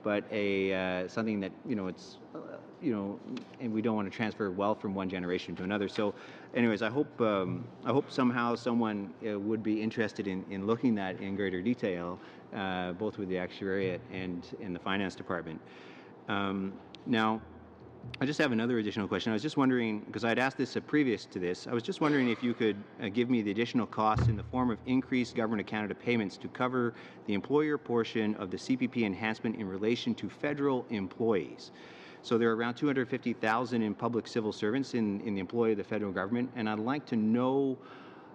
but something that it's and we don't want to transfer wealth from one generation to another. So, anyways, I hope somehow someone would be interested in looking at in greater detail, both with the actuariat and in the finance department. Now, I just have another additional question. I was just wondering, because I'd asked this previous to this, I was just wondering if you could give me the additional costs in the form of increased Government of Canada payments to cover the employer portion of the CPP enhancement in relation to federal employees. So there are around 250,000 in public civil servants in the employ of the federal government, and I'd like to know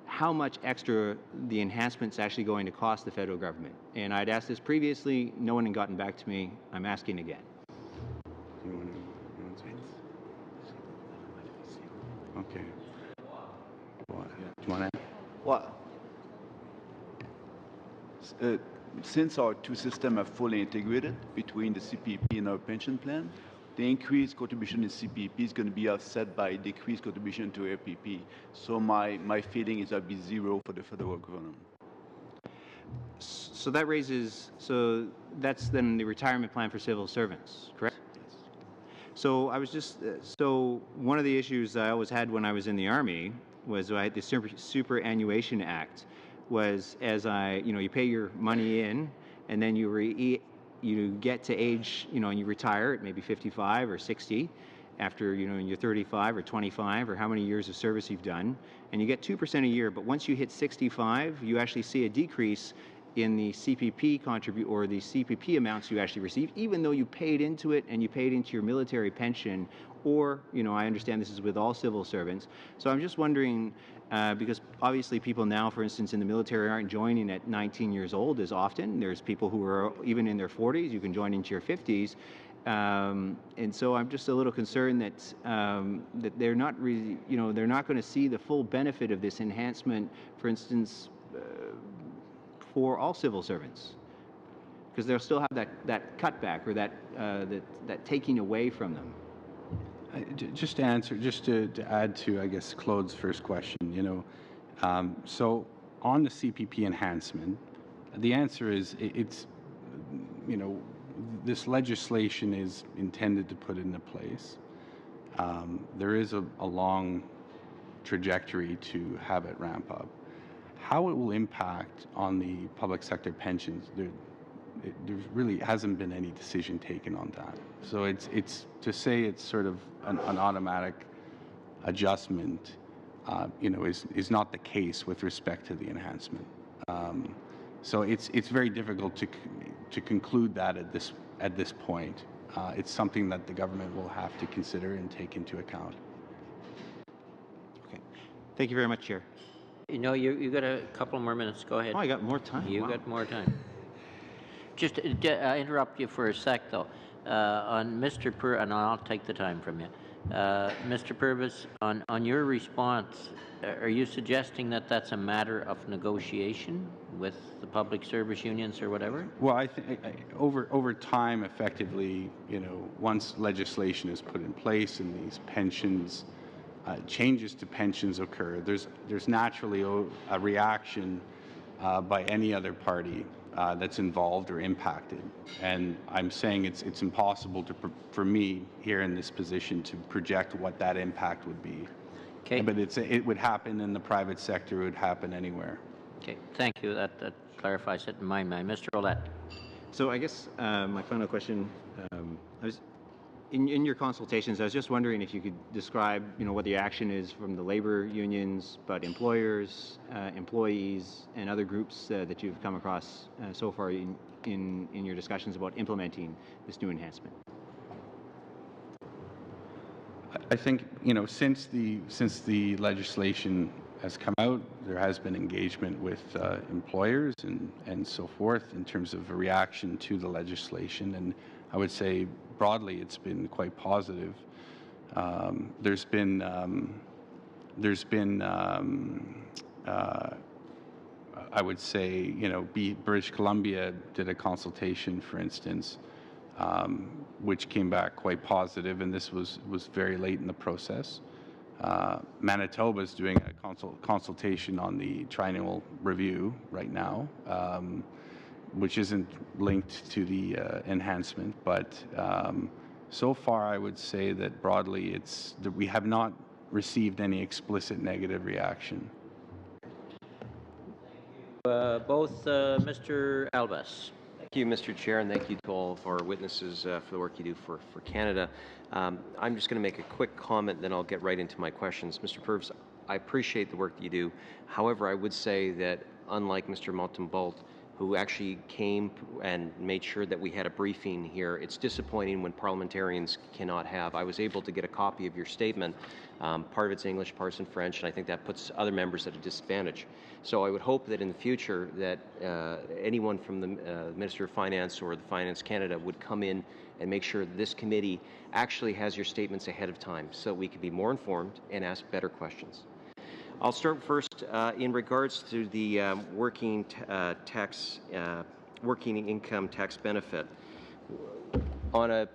how much extra the enhancement's actually going to cost the federal government. And I'd asked this previously, no one had gotten back to me. I'm asking again. Okay. What? Do you want to? Well, since our two systems are fully integrated between the CPP and our pension plan, the increased contribution in CPP is going to be offset by decreased contribution to APP. So my feeling is that'll be zero for the federal government. So that raises, so that's then the retirement plan for civil servants, correct? So I was just, so one of the issues I always had when I was in the Army was I had the Superannuation Act, was as you pay your money in, and then you get to age, and you retire at maybe 55 or 60 after, you're 35 or 25 or how many years of service you've done, and you get 2% a year, but once you hit 65, you actually see a decrease in the CPP or the CPP amounts you actually receive, even though you paid into it and you paid into your military pension, or, I understand this is with all civil servants. So I'm just wondering, because obviously people now, for instance, in the military aren't joining at 19 years old as often. There's people who are even in their 40s. You can join into your 50s. And so I'm just a little concerned that that they're not really, they're not going to see the full benefit of this enhancement, for instance, for all civil servants, because they'll still have that cutback or that taking away from them. Just to answer, just to add to, I guess, Claude's first question, so on the CPP enhancement, the answer is it's, this legislation is intended to put into place. There is a long trajectory to have it ramp up. How it will impact on the public sector pensions, there really hasn't been any decision taken on that. So it's to say it's sort of an automatic adjustment, is not the case with respect to the enhancement. So it's very difficult to conclude that at this point. It's something that the government will have to consider and take into account. Okay, thank you very much, Chair. You got a couple more minutes. Go ahead. Oh, I got more time. You got more time. Just interrupt you for a sec, though. On Mr. and I'll take the time from you. Mr. Purvis, on your response, are you suggesting that that's a matter of negotiation with the public service unions or whatever? Well, I think over time, effectively, once legislation is put in place and these pensions, changes to pensions occur, there's naturally a reaction by any other party that's involved or impacted. And I'm saying it's impossible for me here in this position to project what that impact would be. Okay. But it would happen in the private sector. It would happen anywhere. Okay, thank you. That clarifies it in my mind. Mr. Ouellette. So I guess my final question, in your consultations, I was just wondering if you could describe, what the action is from the labor unions, but employers, employees, and other groups that you've come across so far in your discussions about implementing this new enhancement. I think, since the legislation has come out, there has been engagement with employers and so forth in terms of a reaction to the legislation, and I would say broadly it's been quite positive. There's been I would say, British Columbia did a consultation, for instance, which came back quite positive, and this was very late in the process. Manitoba is doing a consultation on the triennial review right now, which isn't linked to the enhancement, but so far I would say that broadly we have not received any explicit negative reaction. Both Mr. Albas. Thank you, Mr. Chair, and thank you to all of our witnesses for the work you do for Canada. I'm just going to make a quick comment, then I'll get right into my questions. Mr. Purvis, I appreciate the work that you do. However, I would say that unlike Mr. Montembolt, who actually came and made sure that we had a briefing here, it's disappointing when parliamentarians cannot have. I was able to get a copy of your statement. Part of it's English, part in French, and I think that puts other members at a disadvantage. So I would hope that in the future that anyone from the Minister of Finance or the Finance Canada would come in and make sure that this committee actually has your statements ahead of time so we can be more informed and ask better questions. I'll start first in regards to the working income tax benefit. On a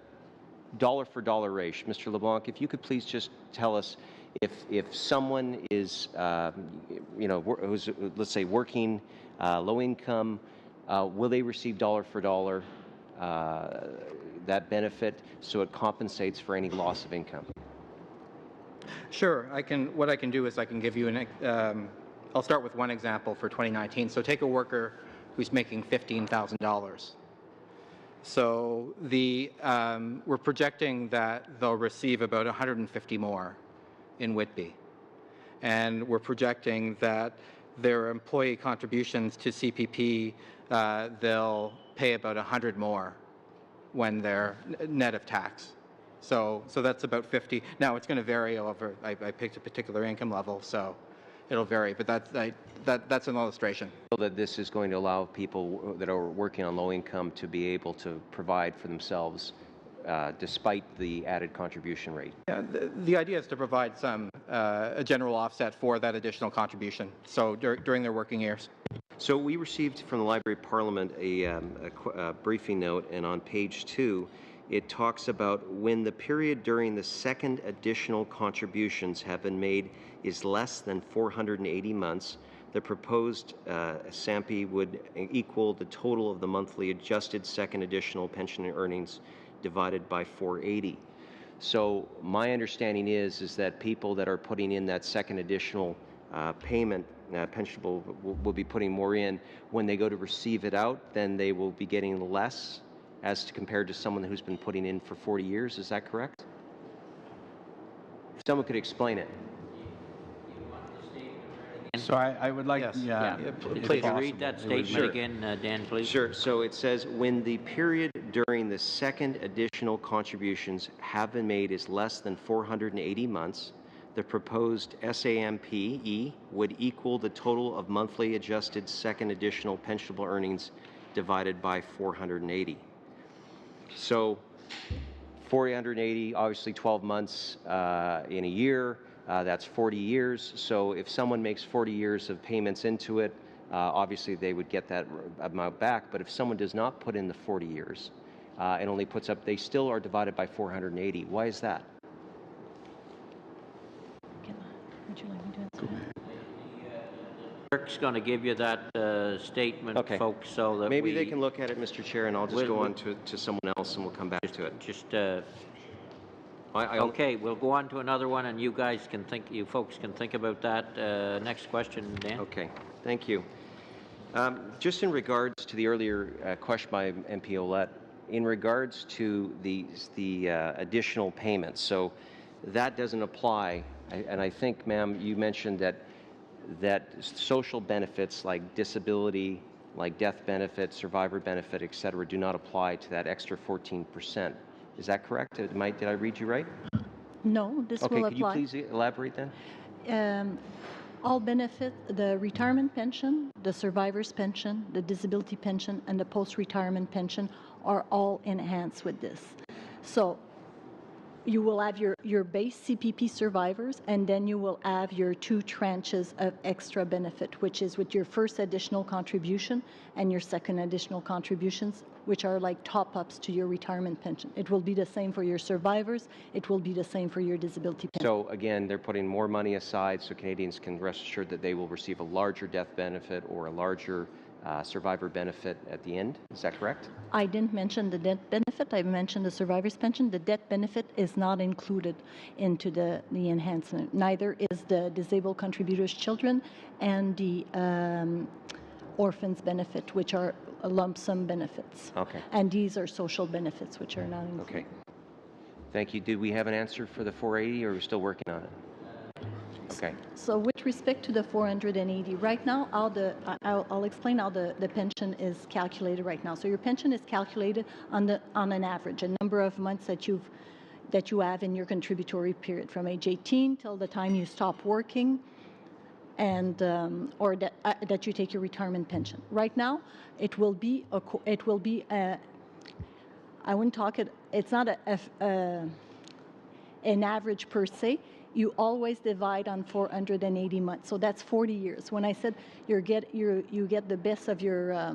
dollar-for-dollar rate, Mr. LeBlanc, if you could please just tell us if someone is, who's, let's say, working low income, will they receive dollar-for-dollar that benefit so it compensates for any loss of income? Sure. What I can do is I can give you I'll start with one example for 2019. So take a worker who's making $15,000. So we're projecting that they'll receive about 150 more in Whitby. And we're projecting that their employee contributions to CPP, they'll pay about 100 more when they're net of tax. So that's about 50. Now it's going to vary over. I picked a particular income level, so it'll vary. But that's an illustration. That this is going to allow people that are working on low income to be able to provide for themselves despite the added contribution rate. Yeah, the idea is to provide a general offset for that additional contribution. So during their working years. So we received from the Library of Parliament a briefing note, and on page 2, it talks about when the period during the second additional contributions have been made is less than 480 months, the proposed SAMP would equal the total of the monthly adjusted second additional pension earnings divided by 480. So my understanding is that people that are putting in that second additional payment, pensionable, will be putting more in. When they go to receive it out, then they will be getting less as compared to someone who's been putting in for 40 years. Is that correct? If someone could explain it. So I would like, Please read that statement again, Dan, please. Sure. So it says, when the period during the second additional contributions have been made is less than 480 months, the proposed SAMPE would equal the total of monthly adjusted second additional pensionable earnings divided by 480. So 480, obviously 12 months in a year, that's 40 years. So if someone makes 40 years of payments into it, obviously they would get that amount back. But if someone does not put in the 40 years and only puts up, they still are divided by 480. Why is that? Would you like me to answer that? Clerk's going to give you that statement, folks, so that maybe they can look at it, Mr. Chair, and I'll just go on to someone else, and we'll come back to it. Okay, we'll go on to another one, and you folks can think about that. Next question, Dan. Okay, thank you. Just in regards to the earlier question by MP Ouellette, in regards to the additional payments, so that doesn't apply, and I think, ma'am, you mentioned that social benefits like disability, like death benefit, survivor benefit, et cetera, do not apply to that extra 14%. Is that correct? Did I read you right? No, this will apply. Okay, could you please elaborate then? All benefit, the retirement pension, the survivor's pension, the disability pension, and the post-retirement pension are all enhanced with this. So you will have your base CPP survivors, and then you will have your 2 tranches of extra benefit, which is with your first additional contribution and your second additional contributions, which are like top-ups to your retirement pension. It will be the same for your survivors. It will be the same for your disability pension. So again, they're putting more money aside so Canadians can rest assured that they will receive a larger death benefit or a larger survivor benefit at the end. Is that correct? I didn't mention the death benefit. I mentioned the survivor's pension. The death benefit is not included into the enhancement. Neither is the disabled contributors' children and the orphans benefit, which are lump sum benefits. Okay. And these are social benefits, which are not included. Okay. Thank you. Did we have an answer for the 480, or are we still working on it? Okay. So with respect to the 480, right now, I'll explain how the pension is calculated right now. So your pension is calculated on an average, a number of months that you have in your contributory period, from age 18 till the time you stop working, and or that you take your retirement pension. Right now, it will be I wouldn't talk it. It's not an average per se. You always divide on 480 months, so that's 40 years. When I said you get the best of your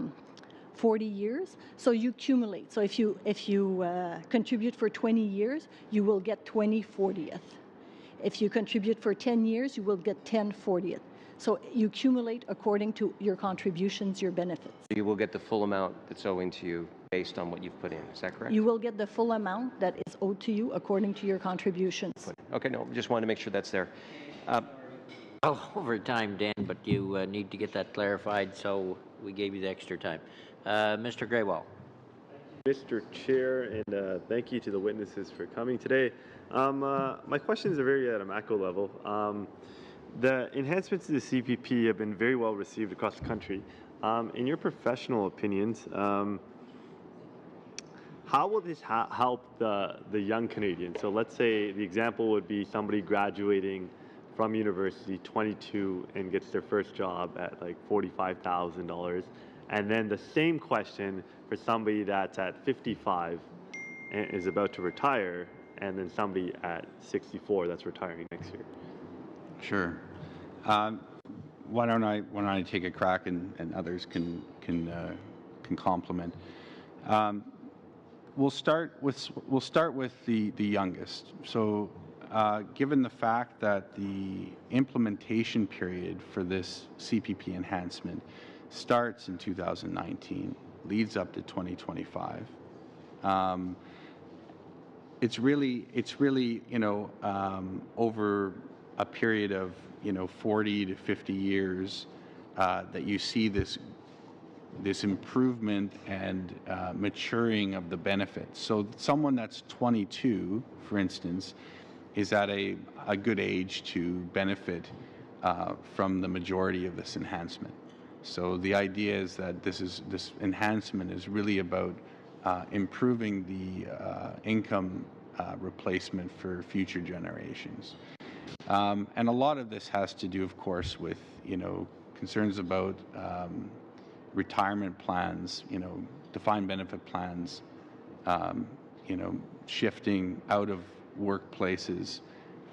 40 years, so you accumulate. So if you contribute for 20 years, you will get 20 40th. If you contribute for 10 years, you will get 10 40th. So you accumulate according to your contributions, your benefits. You will get the full amount that's owing to you based on what you've put in. Is that correct? You will get the full amount that is owed to you according to your contributions. Okay, no, just wanted to make sure that's there. Over time, Dan, but you need to get that clarified, so we gave you the extra time. Mr. Greywall. Mr. Chair, and thank you to the witnesses for coming today. My questions are very at a macro level. The enhancements to the CPP have been very well received across the country. In your professional opinions, how will this help the young Canadian? So let's say the example would be somebody graduating from university, 22, and gets their first job at like $45,000. And then the same question for somebody that's at 55 and is about to retire, and then somebody at 64 that's retiring next year. Sure. Why don't I take a crack and others can complement. We'll start with the youngest. So, given the fact that the implementation period for this CPP enhancement starts in 2019, leads up to 2025. It's really over a period of 40 to 50 years that you see this improvement and maturing of the benefits. So someone that's 22, for instance, is at a good age to benefit from the majority of this enhancement. So the idea is that this enhancement is really about improving the income replacement for future generations. And a lot of this has to do, of course, with concerns about retirement plans, defined benefit plans, shifting out of workplaces,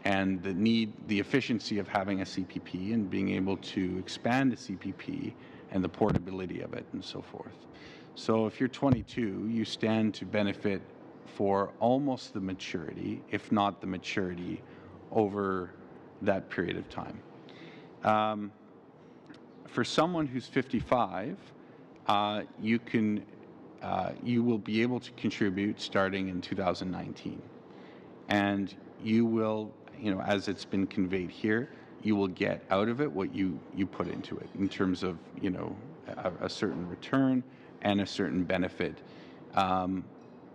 and the efficiency of having a CPP and being able to expand a CPP and the portability of it and so forth. So if you're 22, you stand to benefit for almost the maturity, if not the maturity, over that period of time. For someone who's 55, you will be able to contribute starting in 2019, and you will, as it's been conveyed here, you will get out of it what you put into it in terms of a certain return and a certain benefit.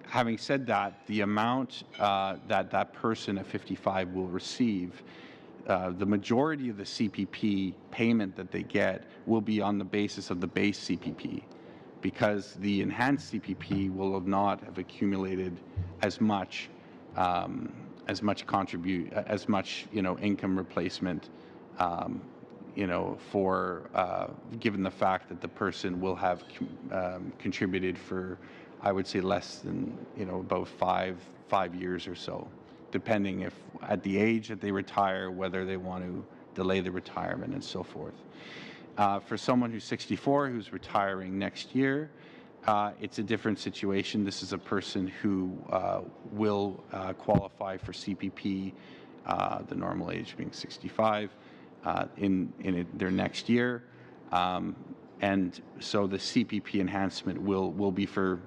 Having said that, the amount that person at 55 will receive, the majority of the CPP payment that they get will be on the basis of the base CPP, because the enhanced CPP will not have accumulated as much income replacement, for given the fact that the person will have contributed for, I would say, less than about five years or so, depending if at the age that they retire, whether they want to delay the retirement and so forth. For someone who's 64, who's retiring next year, it's a different situation. This is a person who will qualify for CPP, the normal age being 65, in their next year. And so the CPP enhancement will be for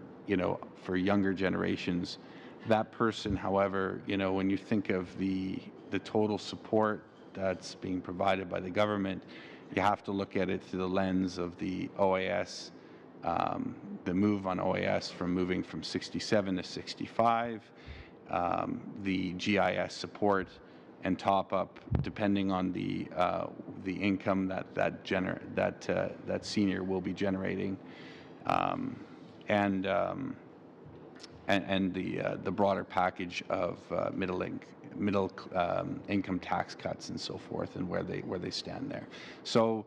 younger generations. That person, however, when you think of the total support that's being provided by the government, you have to look at it through the lens of the OAS, the move on OAS from moving from 67 to 65, the GIS support and top up depending on the income that senior will be generating, and the broader package of middle income tax cuts and so forth, and where they stand there. So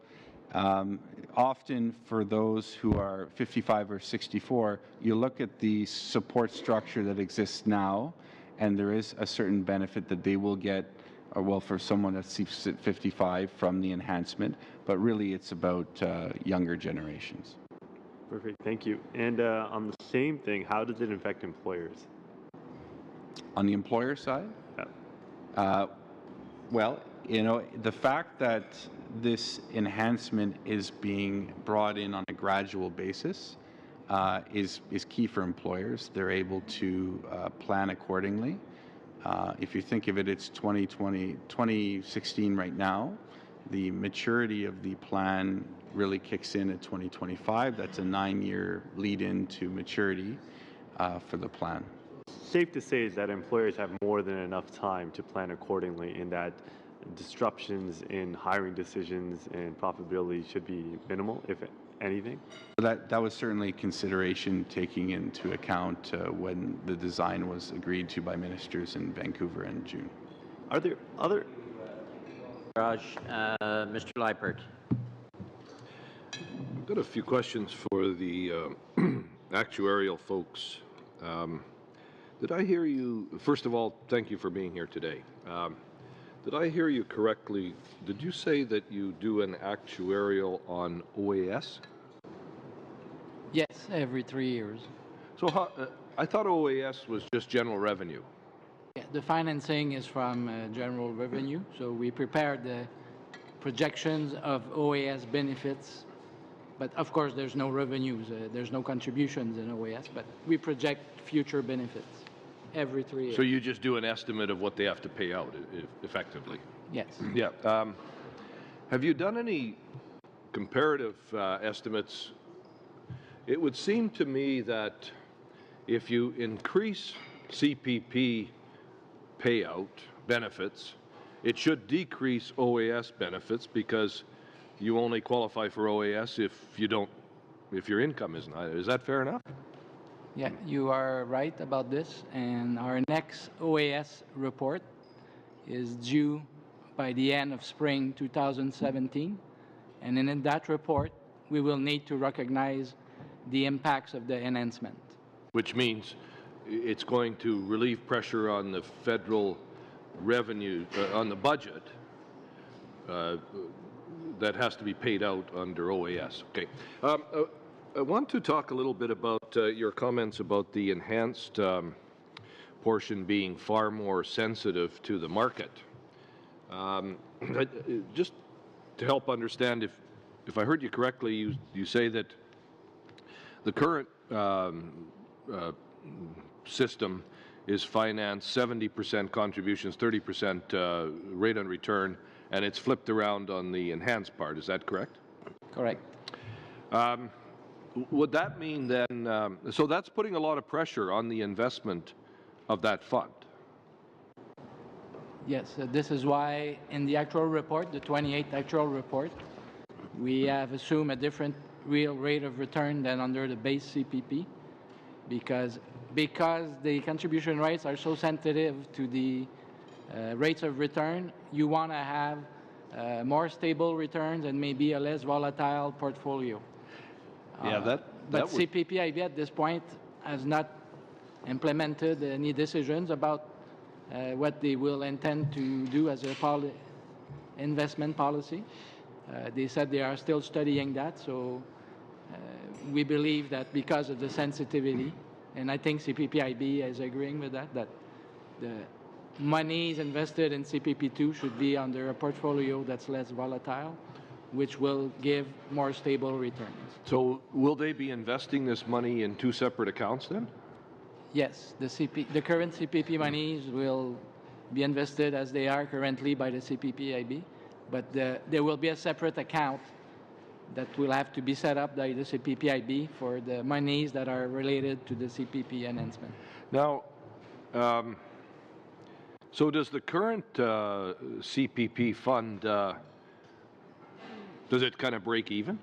often for those who are 55 or 64, you look at the support structure that exists now, and there is a certain benefit that they will get, or well, for someone that's 55 from the enhancement, but really it's about younger generations. Perfect, thank you. And on the same thing, how does it affect employers? On the employer side? Yeah. Well, the fact that this enhancement is being brought in on a gradual basis is key for employers. They're able to plan accordingly. If you think of it, it's 2016 right now. The maturity of the plan really kicks in at 2025. That's a 9-year lead-in to maturity for the plan. Safe to say is that employers have more than enough time to plan accordingly, in that disruptions in hiring decisions and profitability should be minimal, if anything? That was certainly a consideration taking into account when the design was agreed to by ministers in Vancouver in June. Are there other... Raj, Mr. Leipert. I've got a few questions for the actuarial folks. Did I hear you, first of all, thank you for being here today. Did I hear you correctly? Did you say that you do an actuarial on OAS? Yes, every 3 years. So I thought OAS was just general revenue. Yeah, the financing is from general revenue, so we prepare the projections of OAS benefits, but of course there's no revenues, there's no contributions in OAS, but we project future benefits every 3 years. So you just do an estimate of what they have to pay out, effectively? Yes. Yeah. Have you done any comparative estimates? It would seem to me that if you increase CPP payout benefits, it should decrease OAS benefits because you only qualify for OAS if your income isn't high. Is that fair enough? Yeah, you are right about this, and our next OAS report is due by the end of spring 2017, and in that report we will need to recognize the impacts of the enhancement. Which means it's going to relieve pressure on the federal revenue, on the budget that has to be paid out under OAS. Okay. I want to talk a little bit about your comments about the enhanced portion being far more sensitive to the market. Just to help understand, if I heard you correctly, you say that the current system is financed 70% contributions, 30% rate on return, and it's flipped around on the enhanced part. Is that correct? Correct. Would that mean then, so that's putting a lot of pressure on the investment of that fund? Yes, this is why in the actual report, the 28th actual report, we have assumed a different real rate of return than under the base CPP because the contribution rates are so sensitive to the rates of return, you want to have more stable returns and maybe a less volatile portfolio. Yeah, but CPPIB at this point has not implemented any decisions about what they will intend to do as a investment policy. They said they are still studying that, so we believe that because of the sensitivity, and I think CPPIB is agreeing with that the monies invested in CPP2 should be under a portfolio that's less volatile, which will give more stable returns. So will they be investing this money in two separate accounts then? Yes, the current CPP monies will be invested as they are currently by the CPPIB, but there will be a separate account that will have to be set up by the CPPIB for the monies that are related to the CPP enhancement. Now, so does the current CPP fund, does it kind of break even?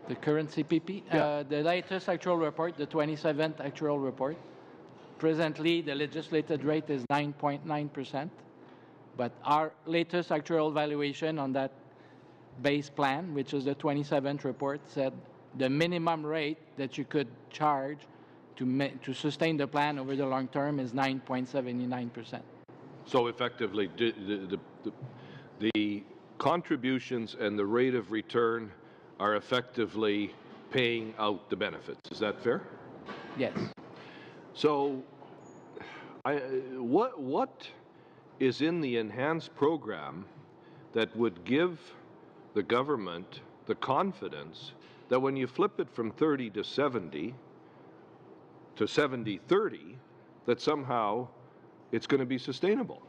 The current CPP? Yeah. The latest actual report, the 27th actual report, presently the legislated rate is 9.9%, but our latest actual valuation on that base plan, which is the 27th report, said the minimum rate that you could charge to sustain the plan over the long term is 9.79%. So effectively, the contributions and the rate of return are effectively paying out the benefits. Is that fair? Yes. So what is in the enhanced program that would give the government the confidence that when you flip it from 30 to 70 to 70-30, that somehow it's going to be sustainable?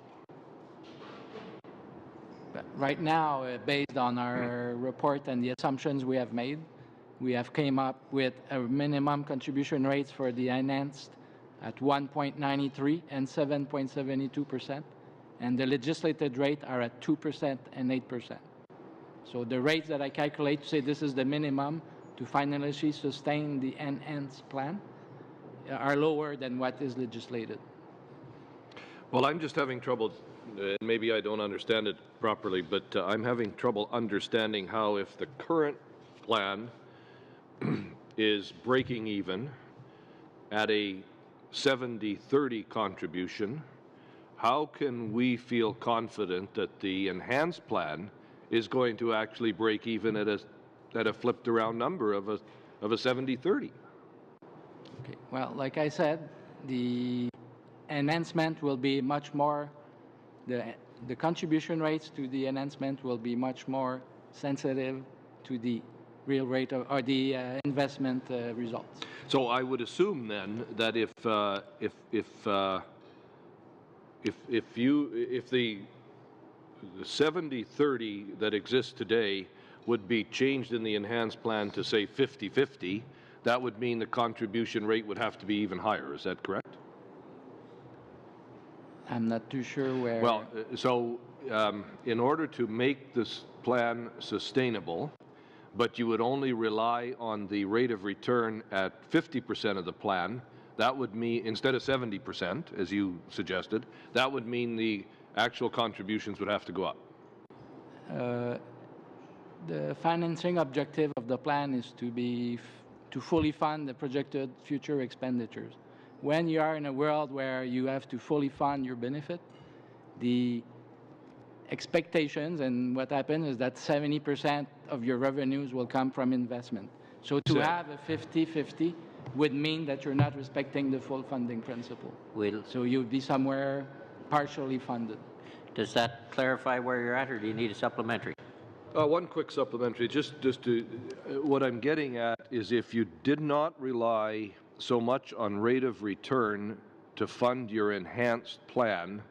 Right now, based on our report and the assumptions we have made, we have came up with a minimum contribution rates for the enhanced at 1.93 and 7.72%, and the legislated rate are at 2% and 8%. So the rates that I calculate to say this is the minimum to financially sustain the enhanced plan are lower than what is legislated. Well, I'm just having trouble, maybe I don't understand it properly, but I'm having trouble understanding how if the current plan is breaking even at a 70-30 contribution, how can we feel confident that the enhanced plan is going to actually break even at a flipped around number of a 70-30? Okay. Well, like I said, the enhancement will be much more, the contribution rates to the enhancement will be much more sensitive to the real rate of, or the investment results. So I would assume then that if the 70-30 that exists today would be changed in the enhanced plan to say 50-50, that would mean the contribution rate would have to be even higher. Is that correct? I'm not too sure where. Well, so in order to make this plan sustainable, but you would only rely on the rate of return at 50% of the plan, that would mean, instead of 70%, as you suggested, that would mean the actual contributions would have to go up. The financing objective of the plan is to fully fund the projected future expenditures. When you are in a world where you have to fully fund your benefit, the expectations and what happens is that 70% of your revenues will come from investment. So to have a 50-50 would mean that you're not respecting the full funding principle. So you would be somewhere partially funded. Does that clarify where you're at, or do you need a supplementary? One quick supplementary, just to, what I'm getting at is if you did not rely so much on rate of return to fund your enhanced plan,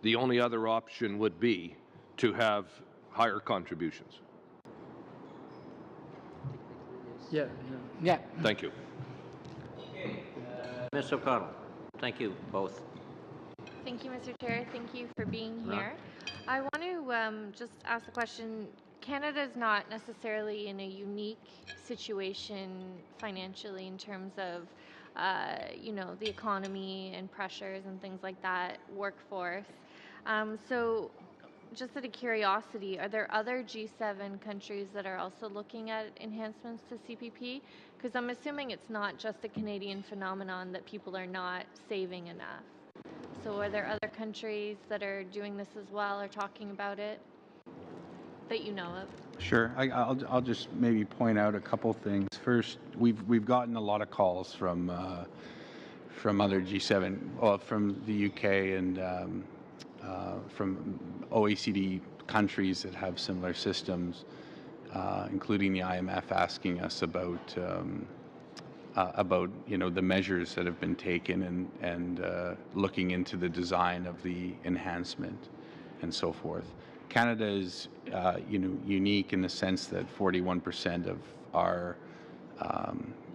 the only other option would be to have higher contributions. Yeah. Yeah. Thank you. Ms. O'Connell, thank you both. Thank you, Mr. Chair. Thank you for being here. I want to just ask a question. Canada is not necessarily in a unique situation financially in terms of, you know, the economy and pressures and things like that, workforce. So just out of curiosity, are there other G7 countries that are also looking at enhancements to CPP? Because I'm assuming it's not just a Canadian phenomenon that people are not saving enough. So are there other countries that are doing this as well or talking about it that you know of? Sure. I'll just maybe point out a couple things. First, we've gotten a lot of calls from other G7, well, from the UK and from OECD countries that have similar systems, including the IMF, asking us about you know, the measures that have been taken and looking into the design of the enhancement and so forth. Canada is you know, unique in the sense that 41% of our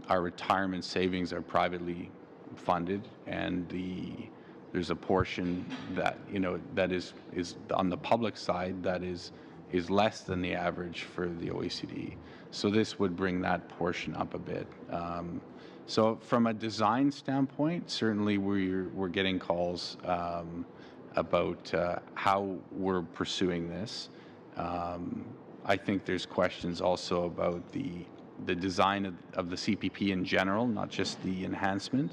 retirement savings are privately funded, and there's a portion that, you know, that is on the public side that is less than the average for the OECD. So this would bring that portion up a bit. So from a design standpoint, certainly we're getting calls about how we're pursuing this. I think there's questions also about the design of the CPP in general, not just the enhancement.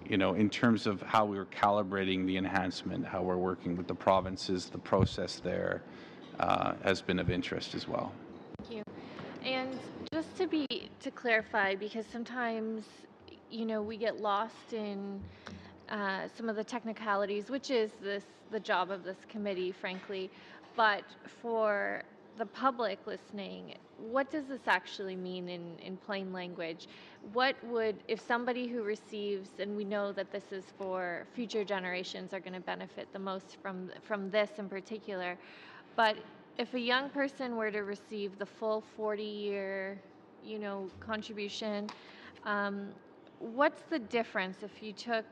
You know, in terms of how we're calibrating the enhancement, how we're working with the provinces, the process there has been of interest as well. Thank you. And just to clarify, because sometimes, you know, we get lost in some of the technicalities, which is the job of this committee, frankly. But for the public listening, what does this actually mean in plain language? What would, if somebody who receives, and we know that this is for future generations are going to benefit the most from this in particular, but if a young person were to receive the full 40-year, you know, contribution, what's the difference if you took,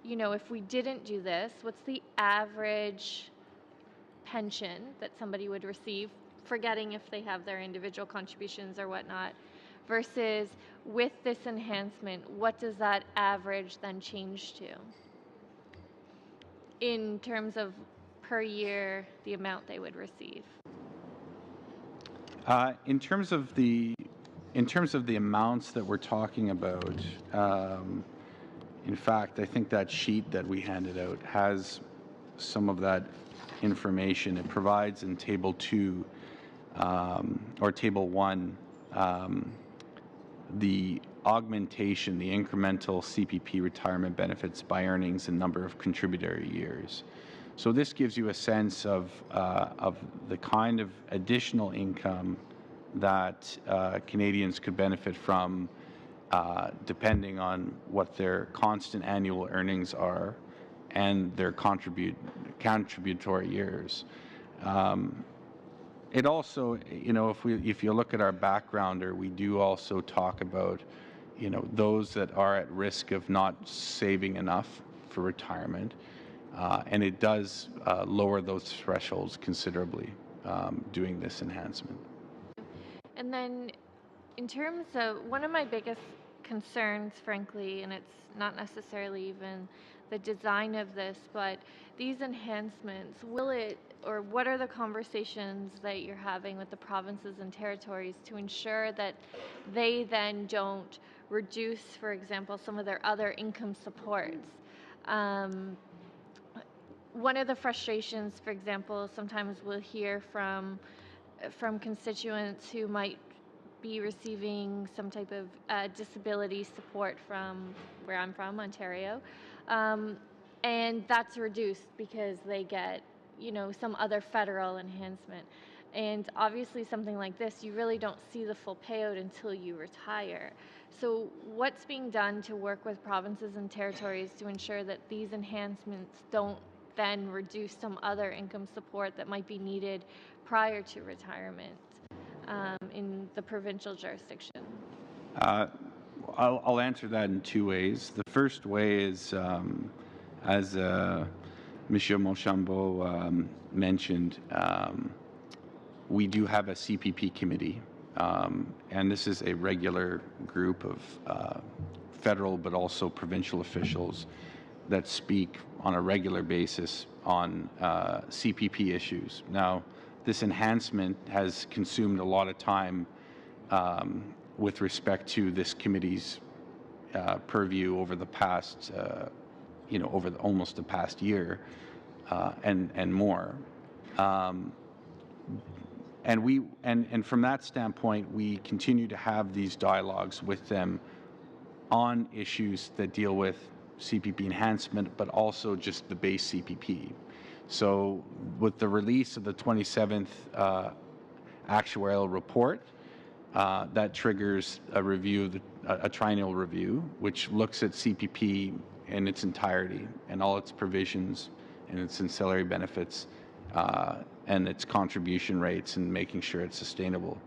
you know, if we didn't do this, what's the average pension that somebody would receive, forgetting if they have their individual contributions or whatnot, versus with this enhancement, what does that average then change to in terms of per year, the amount they would receive? In terms of the amounts that we're talking about, in fact, I think that sheet that we handed out has some of that information. It provides in Table 2 or Table 1 the augmentation, the incremental CPP retirement benefits by earnings and number of contributory years. So this gives you a sense of the kind of additional income that Canadians could benefit from depending on what their constant annual earnings are and their contributory years. It also, you know, if you look at our backgrounder, we do also talk about, you know, those that are at risk of not saving enough for retirement, and it does lower those thresholds considerably doing this enhancement. And then in terms of one of my biggest concerns, frankly, and it's not necessarily even the design of this, but these enhancements, will it, or what are the conversations that you're having with the provinces and territories to ensure that they then don't reduce, for example, some of their other income supports? One of the frustrations, for example, sometimes we'll hear from constituents who might be receiving some type of disability support from where I'm from, Ontario, and that's reduced because they get, you know, some other federal enhancement. And obviously something like this, you really don't see the full payout until you retire. So what's being done to work with provinces and territories to ensure that these enhancements don't then reduce some other income support that might be needed prior to retirement in the provincial jurisdiction? I'll answer that in two ways. The first way is, as Monsieur Monchambeau mentioned, we do have a CPP committee, and this is a regular group of federal but also provincial officials that speak on a regular basis on CPP issues. Now, this enhancement has consumed a lot of time with respect to this committee's purview over the past, over almost the past year and more. And from that standpoint, we continue to have these dialogues with them on issues that deal with CPP enhancement, but also just the base CPP. So with the release of the 27th actuarial report, that triggers a review, a triennial review, which looks at CPP in its entirety and all its provisions and its ancillary benefits and its contribution rates and making sure it's sustainable.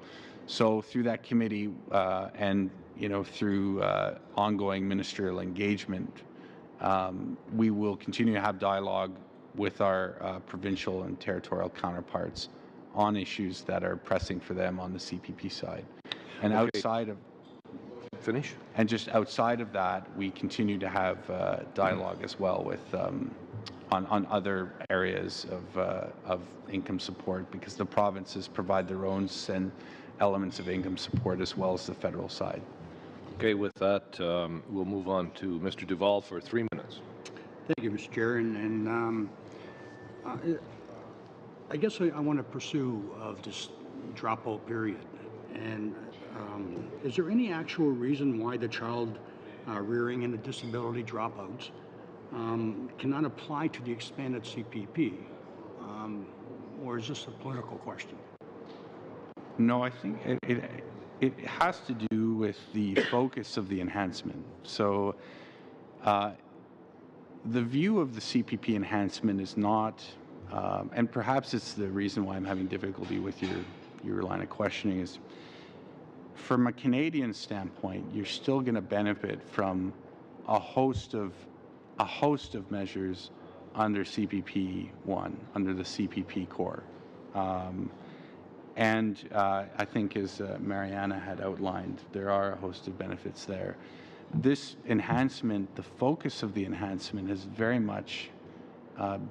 So through that committee and through ongoing ministerial engagement, we will continue to have dialogue with our provincial and territorial counterparts on issues that are pressing for them on the CPP side. And outside of And just outside of that, we continue to have dialogue as well with on other areas of income support, because the provinces provide their own elements of income support as well as the federal side. Okay, with that, we'll move on to Mr. Duval for 3 minutes. Thank you, Mr. Chair. And I guess I want to pursue this dropout period. And is there any actual reason why the child rearing and the disability dropouts cannot apply to the expanded CPP? Or is this a political question? No, I think it has to do with the focus of the enhancement. So the view of the CPP enhancement is not, and perhaps it's the reason why I'm having difficulty with your line of questioning, is from a Canadian standpoint, you're still going to benefit from a host of a host of measures under CPP 1, under the CPP core. And I think, as Mariana had outlined, there are a host of benefits there. This enhancement, the focus of the enhancement has very much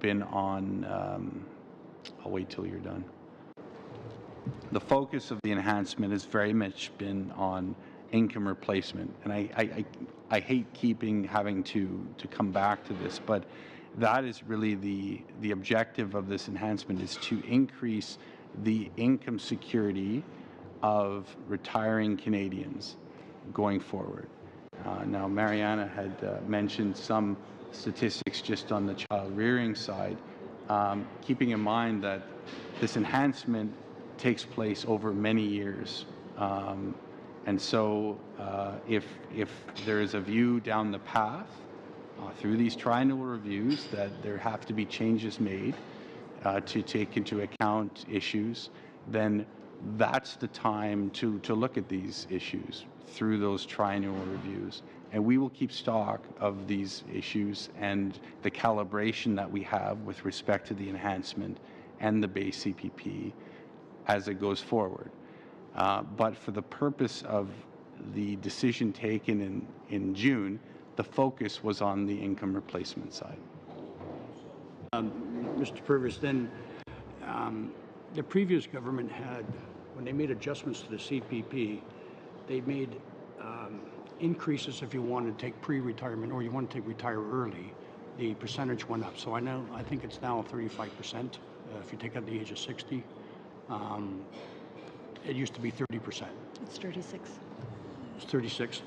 been on, I'll wait till you're done. The focus of the enhancement has very much been on income replacement. And I hate having to come back to this, but that is really the objective of this enhancement, is to increase the income security of retiring Canadians going forward. Now, Mariana had mentioned some statistics just on the child rearing side, keeping in mind that this enhancement takes place over many years. And so if there is a view down the path through these triennial reviews that there have to be changes made to take into account issues, then that's the time to look at these issues through those triennial reviews. And we will keep stock of these issues and the calibration that we have with respect to the enhancement and the base CPP as it goes forward. But for the purpose of the decision taken in June, the focus was on the income replacement side. Mr. Purvis, then the previous government had, when they made adjustments to the CPP, they made increases if you wanted to take pre-retirement or you want to retire early. The percentage went up. So I think it's now 35% if you take at the age of 60. It used to be 30%. It's 36. It's 36.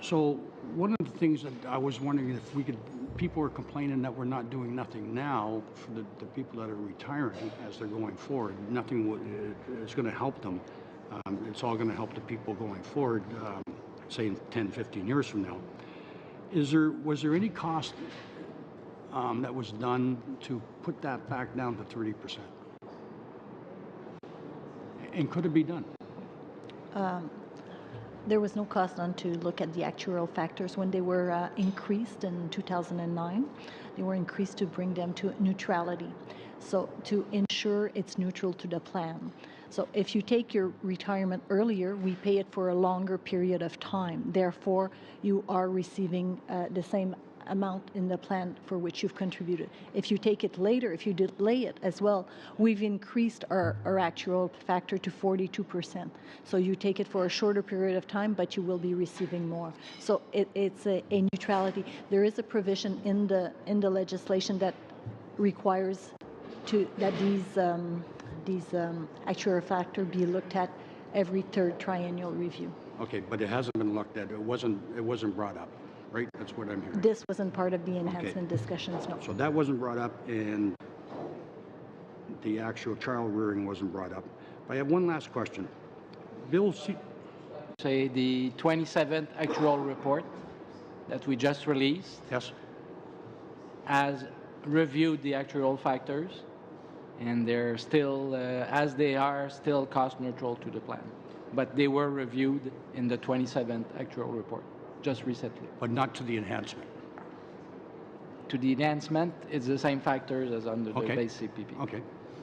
So one of the things that I was wondering if we could, people are complaining that we're not doing nothing now for the people that are retiring as they're going forward. Nothing is going to help them. It's all going to help the people going forward, say in 10, 15 years from now. Was there any cost that was done to put that back down to 30%? And could it be done? There was no cost done to look at the actuarial factors when they were increased in 2009. They were increased to bring them to neutrality, so to ensure it's neutral to the plan. So if you take your retirement earlier, we pay it for a longer period of time. Therefore, you are receiving the same amount in the plan for which you've contributed. If you take it later, if you delay it as well, we've increased our actual factor to 42%. So you take it for a shorter period of time, but you will be receiving more. So it's a neutrality. There is a provision in the legislation that requires that these actuarial factor be looked at every third triennial review. Okay, but it hasn't been looked at. It wasn't brought up. Right? That's what I'm hearing. This wasn't part of the enhancement discussions, no. So that wasn't brought up, and the actual child rearing wasn't brought up. I have one last question. Bill C. Say the 27th actual report that we just released. Yes. Has reviewed the actual factors, and they're still, as they are, still cost neutral to the plan. But they were reviewed in the 27th actual report. Just recently. But not to the enhancement. To the enhancement, it's the same factors as under the base CPP. Okay.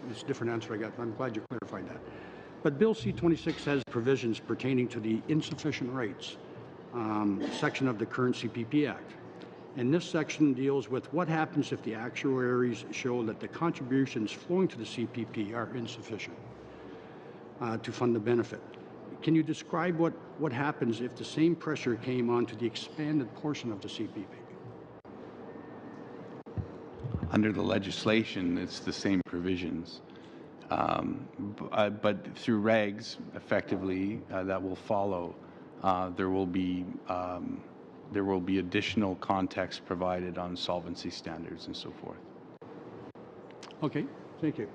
It's a different answer I got. I'm glad you clarified that. But Bill C-26 has provisions pertaining to the insufficient rates section of the current CPP Act. And this section deals with what happens if the actuaries show that the contributions flowing to the CPP are insufficient to fund the benefit. Can you describe what happens if the same pressure came onto the expanded portion of the CPP? Under the legislation, it's the same provisions. But through regs, effectively, that will follow, there will be additional context provided on solvency standards and so forth. Okay, thank you.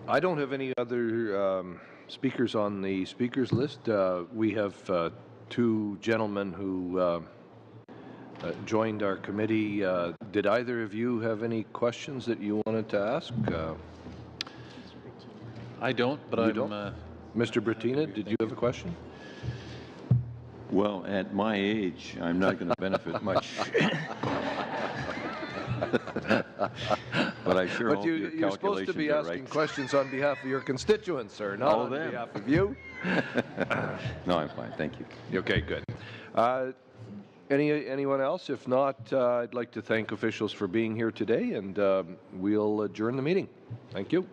I don't have any other speakers on the speakers list. We have two gentlemen who joined our committee. Did either of you have any questions that you wanted to ask? I don't, but Mr. Bertina, did you have a question? Well, at my age, I'm not going to benefit much. But I sure hope your you're supposed to be calculations are asking right. questions on behalf of your constituents, sir, not All on them. behalf of you. No, I'm fine. Thank you. Okay, good. Anyone else? If not, I'd like to thank officials for being here today, and we'll adjourn the meeting. Thank you.